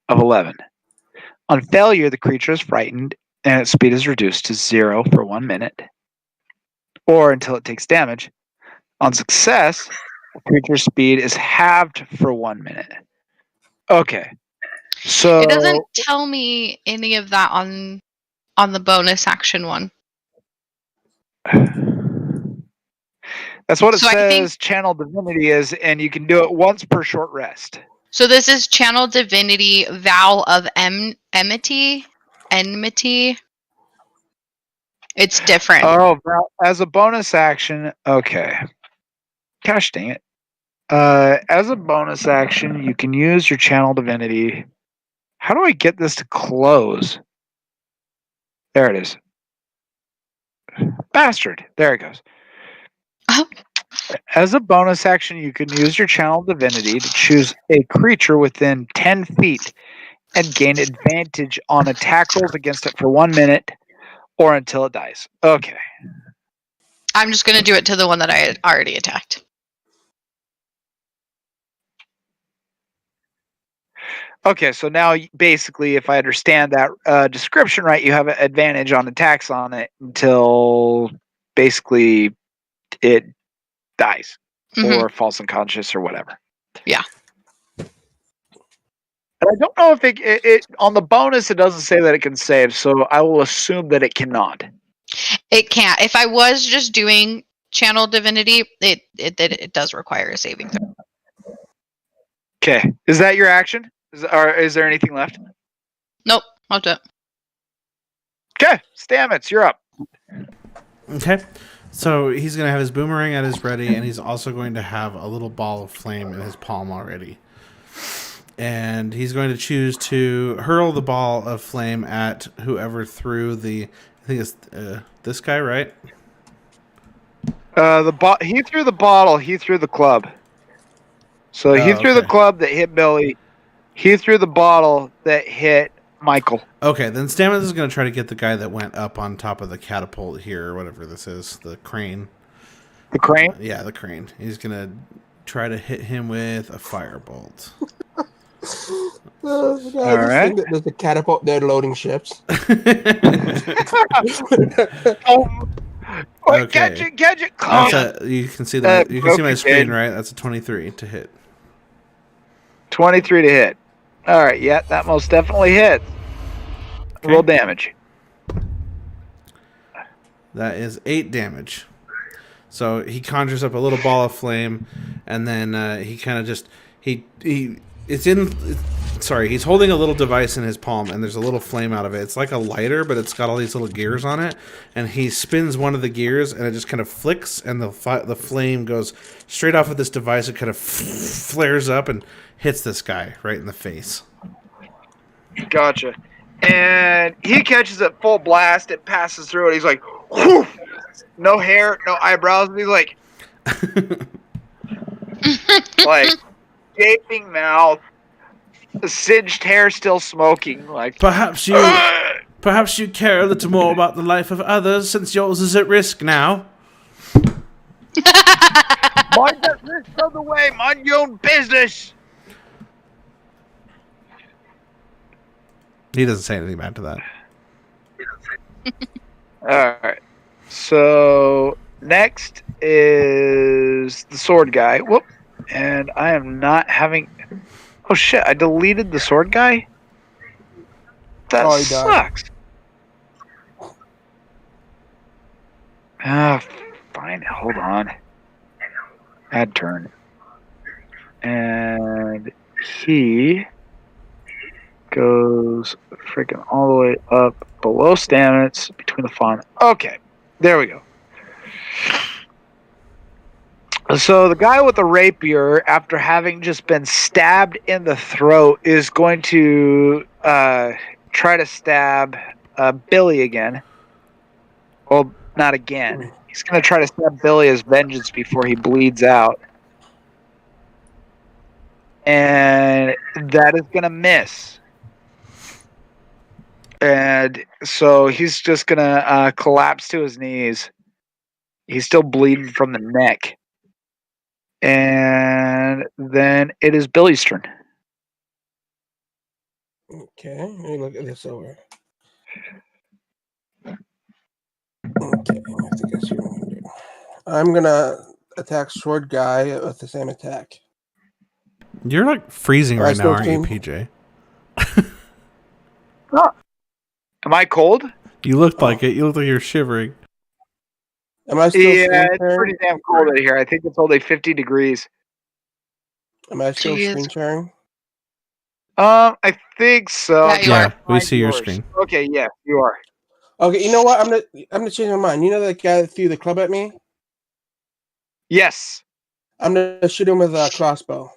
of 11. On failure, the creature is frightened and its speed is reduced to 0 for 1 minute, or until it takes damage. On success, the creature's speed is halved for 1 minute. Okay. So It doesn't tell me any of that on the bonus action one. that's what it So I think- says Channel Divinity is, and you can do it once per short rest. So this is Channel Divinity, Vow of Enmity. It's different. Oh, well, as a bonus action, okay. Gosh dang it. As a bonus action, you can use your Channel Divinity. How do I get this to close? There it is. Bastard. There it goes. As a bonus action, you can use your Channel Divinity to choose a creature within 10 feet and gain advantage on attack rolls against it for 1 minute or until it dies. Okay. I'm just going to do it to the one that I had already attacked. Okay, so now basically, if I understand that description right, you have an advantage on attacks on it until basically it dies or falls unconscious or whatever. Yeah. And I don't know if it on the bonus, it doesn't say that it can save, so I will assume that it cannot. It can't. If I was just doing Channel Divinity, it does require a saving throw. Okay, is that your action? Is there anything left? Nope, I'll do it. Okay, Stamets, you're up. Okay. So he's going to have his boomerang at his ready, and he's also going to have a little ball of flame in his palm already. And he's going to choose to hurl the ball of flame at whoever threw the... I think it's this guy, right? He threw the bottle. He threw the club. So he threw the club that hit Billy. He threw the bottle that hit Michael. Okay, then Stamets is going to try to get the guy that went up on top of the catapult here, or whatever this is, the crane. The crane? Yeah, the crane. He's going to try to hit him with a firebolt. All right. There's a catapult there loading ships. Okay. Catch it. You can see that. You can see my screen, right? That's a 23 to hit. 23 to hit. All right. Yeah, that most definitely hits. Okay. Roll damage. That is 8 damage. So he conjures up a little ball of flame, and then he kind of just he's holding a little device in his palm, and there's a little flame out of it. It's like a lighter, but it's got all these little gears on it, and he spins one of the gears, and it just kind of flicks, and the flame goes straight off of this device. It kind of flares up and hits this guy right in the face. Gotcha. And he catches it full blast. It passes through it. He's like, whew! No hair, no eyebrows. And he's like, like gaping mouth, singed hair still smoking. Like perhaps you care a little more about the life of others since yours is at risk now. Mind that risk of the way. Mind your own business. He doesn't say anything back to that. All right. So next is the sword guy. Whoop. And I am not having... Oh, shit. I deleted the sword guy? That sucks. Fine. Hold on. Add turn. And he goes freaking all the way up below Stamets between the fawn. Okay. There we go. So the guy with the rapier, after having just been stabbed in the throat, is going to try to stab Billy again. Well, not again. He's going to try to stab Billy as vengeance before he bleeds out. And that is going to miss. And so he's just going to collapse to his knees. He's still bleeding from the neck. And then it is Billy's turn. Okay, let me look at this over. Okay, I think I see what I'm going to do. I'm going to attack sword guy with the same attack. You're like freezing right now, aren't you, PJ? Oh. Am I cold? You looked like it. You look like you're shivering. Am I still it's pretty damn cold out here. I think it's only 50 degrees. Am I still screen sharing? I think so. Yeah, we see your screen. Okay, yeah, you are. Okay, you know what? I'm gonna change my mind. You know that guy that threw the club at me? Yes. I'm gonna shoot him with a crossbow.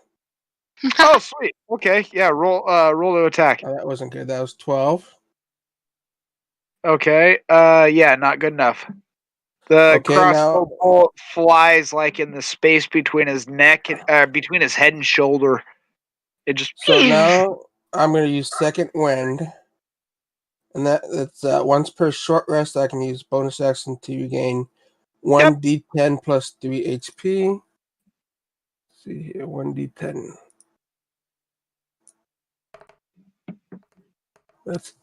Oh, sweet. Okay, yeah. Roll to attack. Oh, that wasn't good. That was 12. Okay. Yeah, not good enough. The crossbow bolt flies like in the space between his neck and between his head and shoulder. It just. So now I'm gonna use second wind, and that's once per short rest. I can use bonus action to regain 1d10 plus 3 HP. Let's see here, 1d10. That's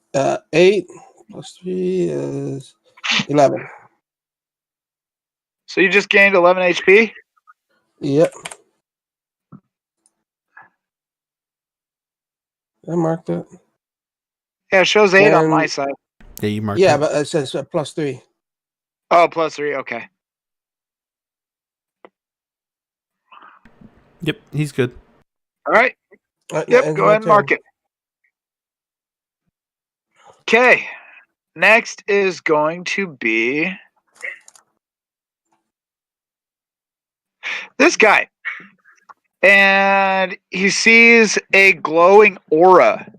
8 plus 3 is 11. So you just gained 11 HP? Yep. I marked it. Yeah, it shows 8 on my side. Yeah, you marked it. Yeah, but it says plus 3. Oh, plus 3, okay. Yep, he's good. All right. Yep, go ahead and mark it. Okay. Next is going to be This guy. And he sees a glowing aura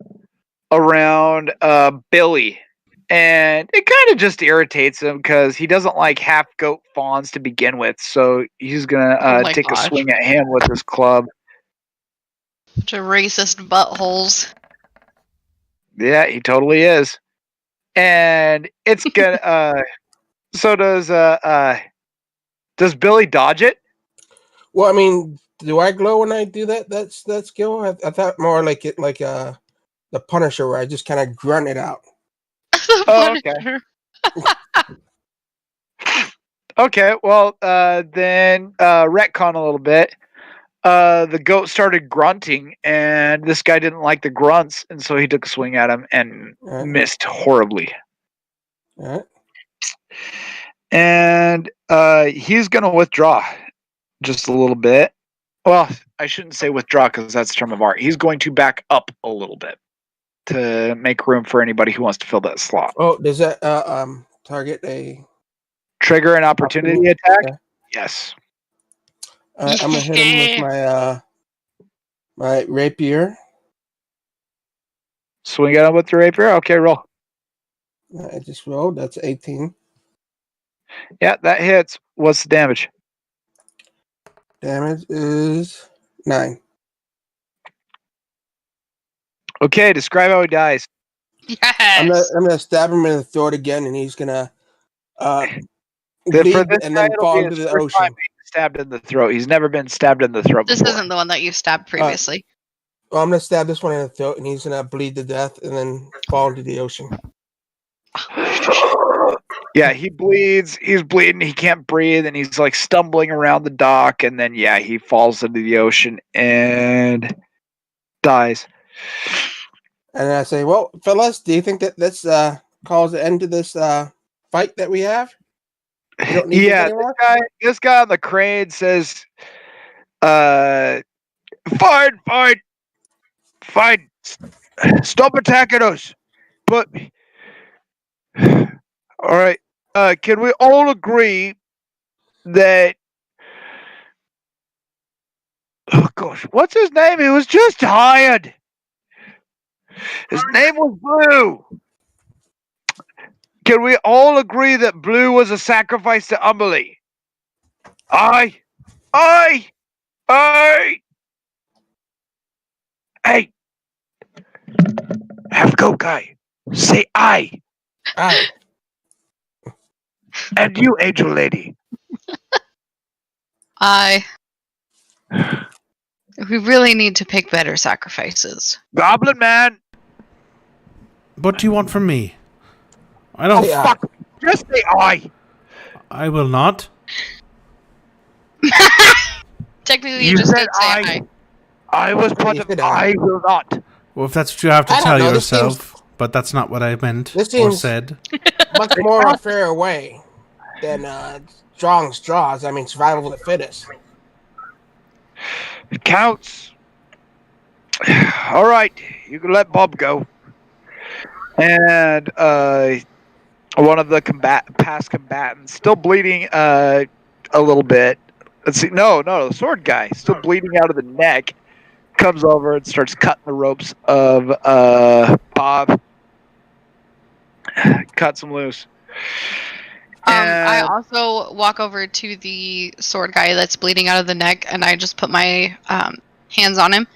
around Billy. And it kind of just irritates him because he doesn't like half goat fawns to begin with. So he's going to take a swing at him with his club. Bunch of racist buttholes. Yeah, he totally is. And it's gonna so does Billy dodge it? Well, I mean, do I glow when I do that skill? I thought more like it like the Punisher, where I just kind of grunt it out. Oh, okay. Okay, well, then retcon a little bit. The goat started grunting, and this guy didn't like the grunts, and so he took a swing at him and missed horribly. All right. And he's going to withdraw just a little bit. Well, I shouldn't say withdraw because that's a term of art. He's going to back up a little bit to make room for anybody who wants to fill that slot. Oh, does that target a trigger an opportunity attack? Okay. Yes. I'm gonna hit him with my rapier. Swing at him with the rapier. Okay, roll. I just rolled. That's 18. Yeah, that hits. What's the damage? Damage is 9. Okay, describe how he dies. Yes. I'm gonna stab him in the throat again, and he's gonna bleed and then fall into the ocean. Stabbed in the throat. He's never been stabbed in the throat This before. isn't the one that you stabbed previously. Well, I'm gonna stab this one in the throat, and he's gonna bleed to death and then fall into the ocean. Yeah, he bleeds. He's bleeding. He can't breathe, and he's like stumbling around the dock, and then he falls into the ocean and dies. And I say, "Well, fellas, do you think that this calls the end to this fight that we have?" Yeah, this guy on the crane says, fine. Stop attacking us. But, all right, can we all agree that, oh gosh, what's his name? He was just hired. His name was Blue. Can we all agree that Blue was a sacrifice to Umberly? Aye. Hey. Have go guy. Say aye. Aye. And you, Angel Lady. Aye. We really need to pick better sacrifices. Goblin Man. What do you want from me? I don't. Oh, fuck. Just say aye. I will not. Technically, you just did say aye. I was part of I will not. Well, if that's what you have to tell yourself, but that's not what I meant or said. Much more a fair way than drawing straws. I mean, survival of the fittest. It counts. All right, you can let Bob go. And one of the past combatants, still bleeding a little bit. Let's see. No, the sword guy, still bleeding out of the neck, comes over and starts cutting the ropes of Bob. Cuts him loose. I also walk over to the sword guy that's bleeding out of the neck, and I just put my hands on him,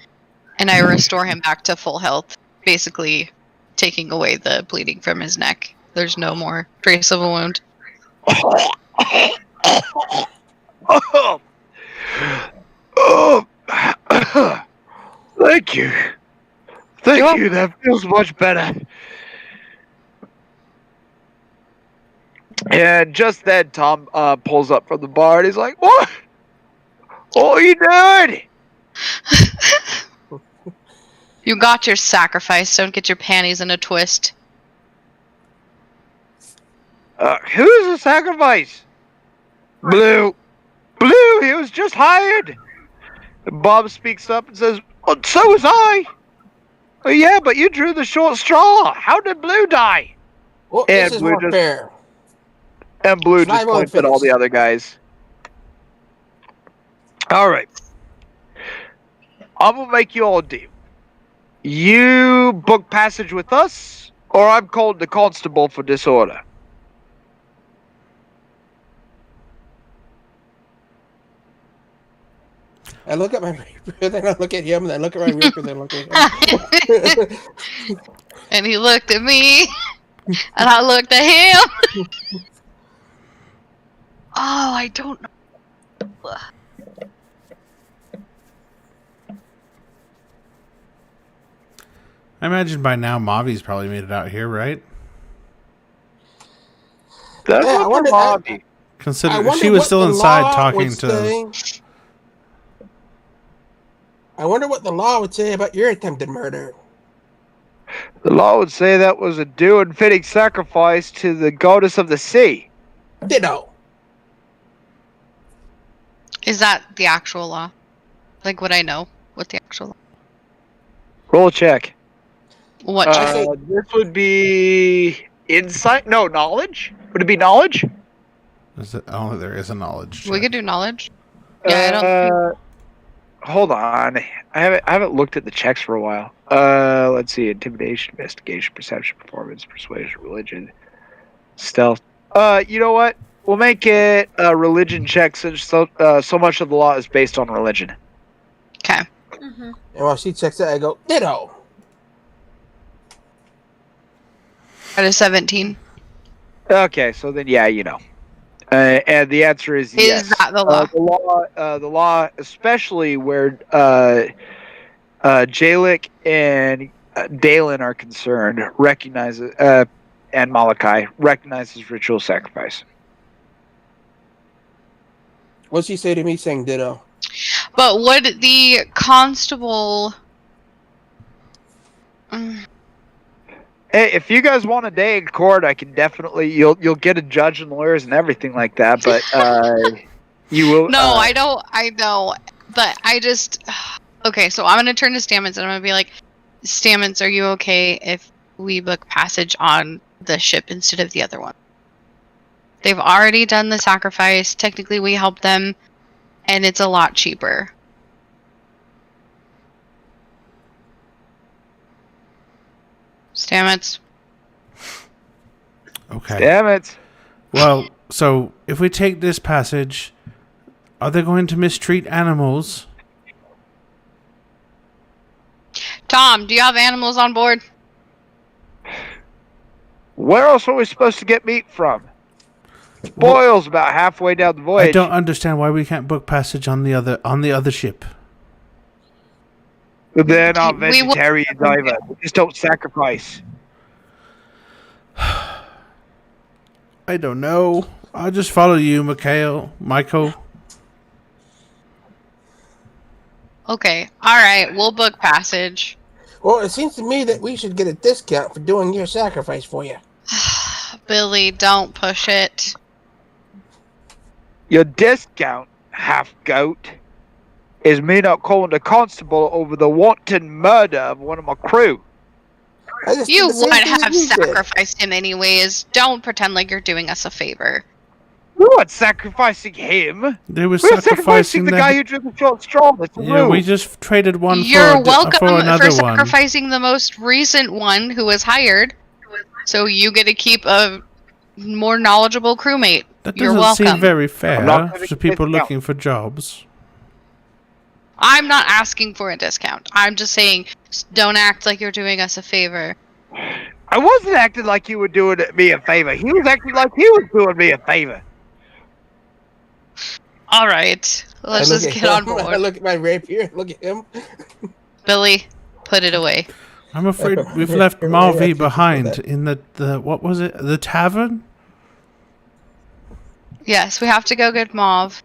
and I restore him back to full health, basically taking away the bleeding from his neck. There's no more trace of a wound. Thank you. Thank you. That feels much better. And just then, Tom pulls up from the bar, and he's like, "What? What are you doing?" You got your sacrifice. Don't get your panties in a twist. Who's the sacrifice? Blue. He was just hired. And Bob speaks up and says, "Well, so was I." "Oh, yeah, but you drew the short straw. How did Blue die?" Well, and this is Blue more fair. And Blue just points at all the other guys. All right. I'm gonna make you all a deal. You book passage with us, or I'm called the constable for disorder. I look at my rapier, then I look at him, then I look at my rapier, then I look at him. And he looked at me, and I looked at him. Oh, I don't know. I imagine by now Mavi's probably made it out here, right? That's Yeah, I what wonder- the hobby. Considering wonder she was what still the inside law talking would to. say- I wonder what the law would say about your attempted murder. The law would say that was a due and fitting sacrifice to the goddess of the sea. Ditto. Is that the actual law? Like, would I know what the actual law? Roll a check. What? This would be insight. No, knowledge. Would it be knowledge? Is it, oh, there is a knowledge. we check. could do knowledge. Yeah, I don't. Hold on. I haven't looked at the checks for a while. Let's see. Intimidation, investigation, perception, performance, persuasion, religion, stealth. You know what? We'll make it a religion check since so much of the law is based on religion. Okay. Mm-hmm. And while she checks it, I go, ditto. Out of 17. Okay, so then yeah, you know. And the answer is yes. Is that the law? The law, especially where Jalik and Dalen are concerned, recognizes and Malachi recognizes ritual sacrifice. What'd she say to me saying ditto? But would the constable... Hey, if you guys want a day in court, I can definitely you'll get a judge and lawyers and everything like that. But you will. No, I don't. I know, but I just. Okay, so I'm gonna turn to Stamets and I'm gonna be like, Stamets, are you okay if we book passage on the ship instead of the other one? They've already done the sacrifice. Technically, we help them, and it's a lot cheaper. Stamets. Okay. Damn it! Well, so if we take this passage, are they going to mistreat animals? Tom, do you have animals on board? Where else are we supposed to get meat from? Boils about halfway down the voyage. I don't understand why we can't book passage on the other ship. But they're not We will- vegetarians either. They just don't sacrifice. I don't know. I'll just follow you, Michael. Okay, alright, we'll book passage. Well, it seems to me that we should get a discount for doing your sacrifice for you. Billy, don't push it. Your discount, half goat, is me not calling the constable over the wanton murder of one of my crew. I just You did the same would thing have you did. sacrificed him anyways. Don't pretend like you're doing us a favor. We weren't sacrificing him. They were We were sacrificing the guy who drew the short straw. That's Yeah, rude. we just traded one You're for welcome another for one. sacrificing the most recent one who was hired. So you get to keep a more knowledgeable crewmate. That You're doesn't seem welcome. very I'm fair not gonna to people discount. looking for jobs. I'm not asking for a discount. I'm just saying don't act like you're doing us a favor. I wasn't acting like you were doing me a favor. He was acting like he was doing me a favor. All right, let's I look just at get on him, I board. look at my rapier, look at him. Billy, put it away. I'm afraid we've left Marvy behind in the what was it? The tavern? Yes, we have to go get Mauve.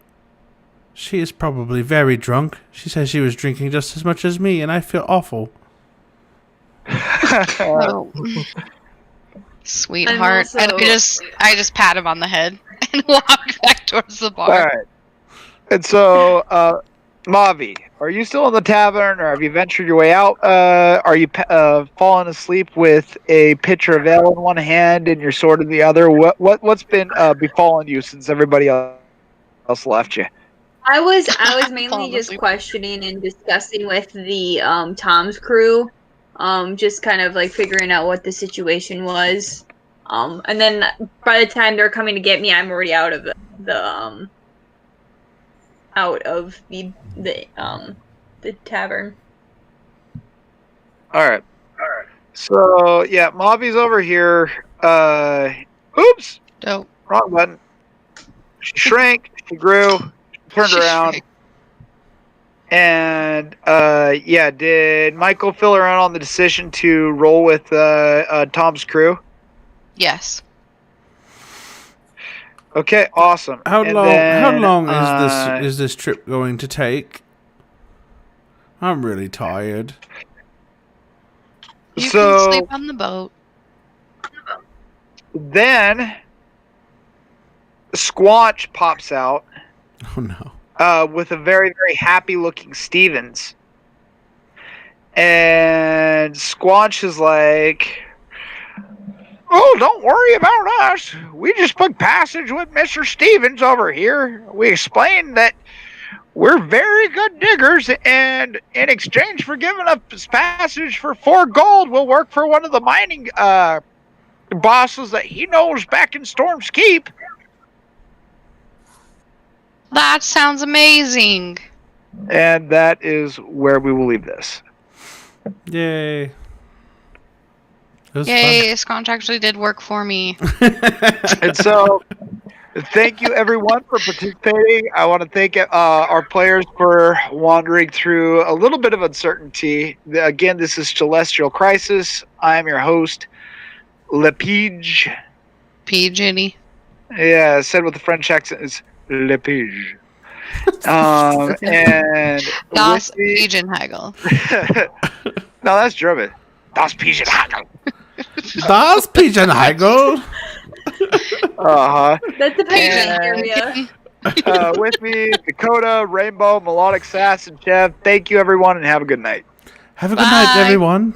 She is probably very drunk. She says she was drinking just as much as me, and I feel awful. Oh. Sweetheart. also- And I just pat him on the head and walk back towards the bar. All right. And so, Mavi, are you still in the tavern, or have you ventured your way out? Are you falling asleep with a pitcher of ale in one hand and your sword in the other? What's been befalling you since everybody else left you? I was mainly Falling just asleep. questioning and discussing with the Tom's crew, just kind of like figuring out what the situation was. And then by the time they're coming to get me, I'm already out of the tavern. All right. So yeah, Mobby's over here. Oops, Dope. wrong button. She shrank. She grew. Turned She around. shrank. And yeah, did Michael fill her in on the decision to roll with Tom's crew? Yes. Okay, awesome. How And long? How then, long is this trip going to take? I'm really tired. You So can sleep on the boat. then Squanch pops out Oh no. with a very, very happy-looking Stevens. And Squanch is like, "Oh, don't worry about us. We just booked passage with Mr. Stevens over here. We explained that we're very good diggers, and in exchange for giving us passage for 4 gold, we'll work for one of the mining bosses that he knows back in Storm's Keep." That sounds amazing. And that is where we will leave this. Yay. It was Yay, this contract actually did work for me. And so, thank you everyone for participating. I want to thank our players for wandering through a little bit of uncertainty. Again, this is Celestial Crisis. I am your host, Lepige. Jenny. Yeah, said with the French accent is Lepige. And Das with me- Pigeonhagel. No, that's German. Das Pigeonhagel. Das Pigeonhagel. Uh-huh. That's the Yeah. area. With me, Dakota, Rainbow, Melodic Sass, and Jeff. Thank you, everyone, and have a good night. Have a good night, Bye. everyone.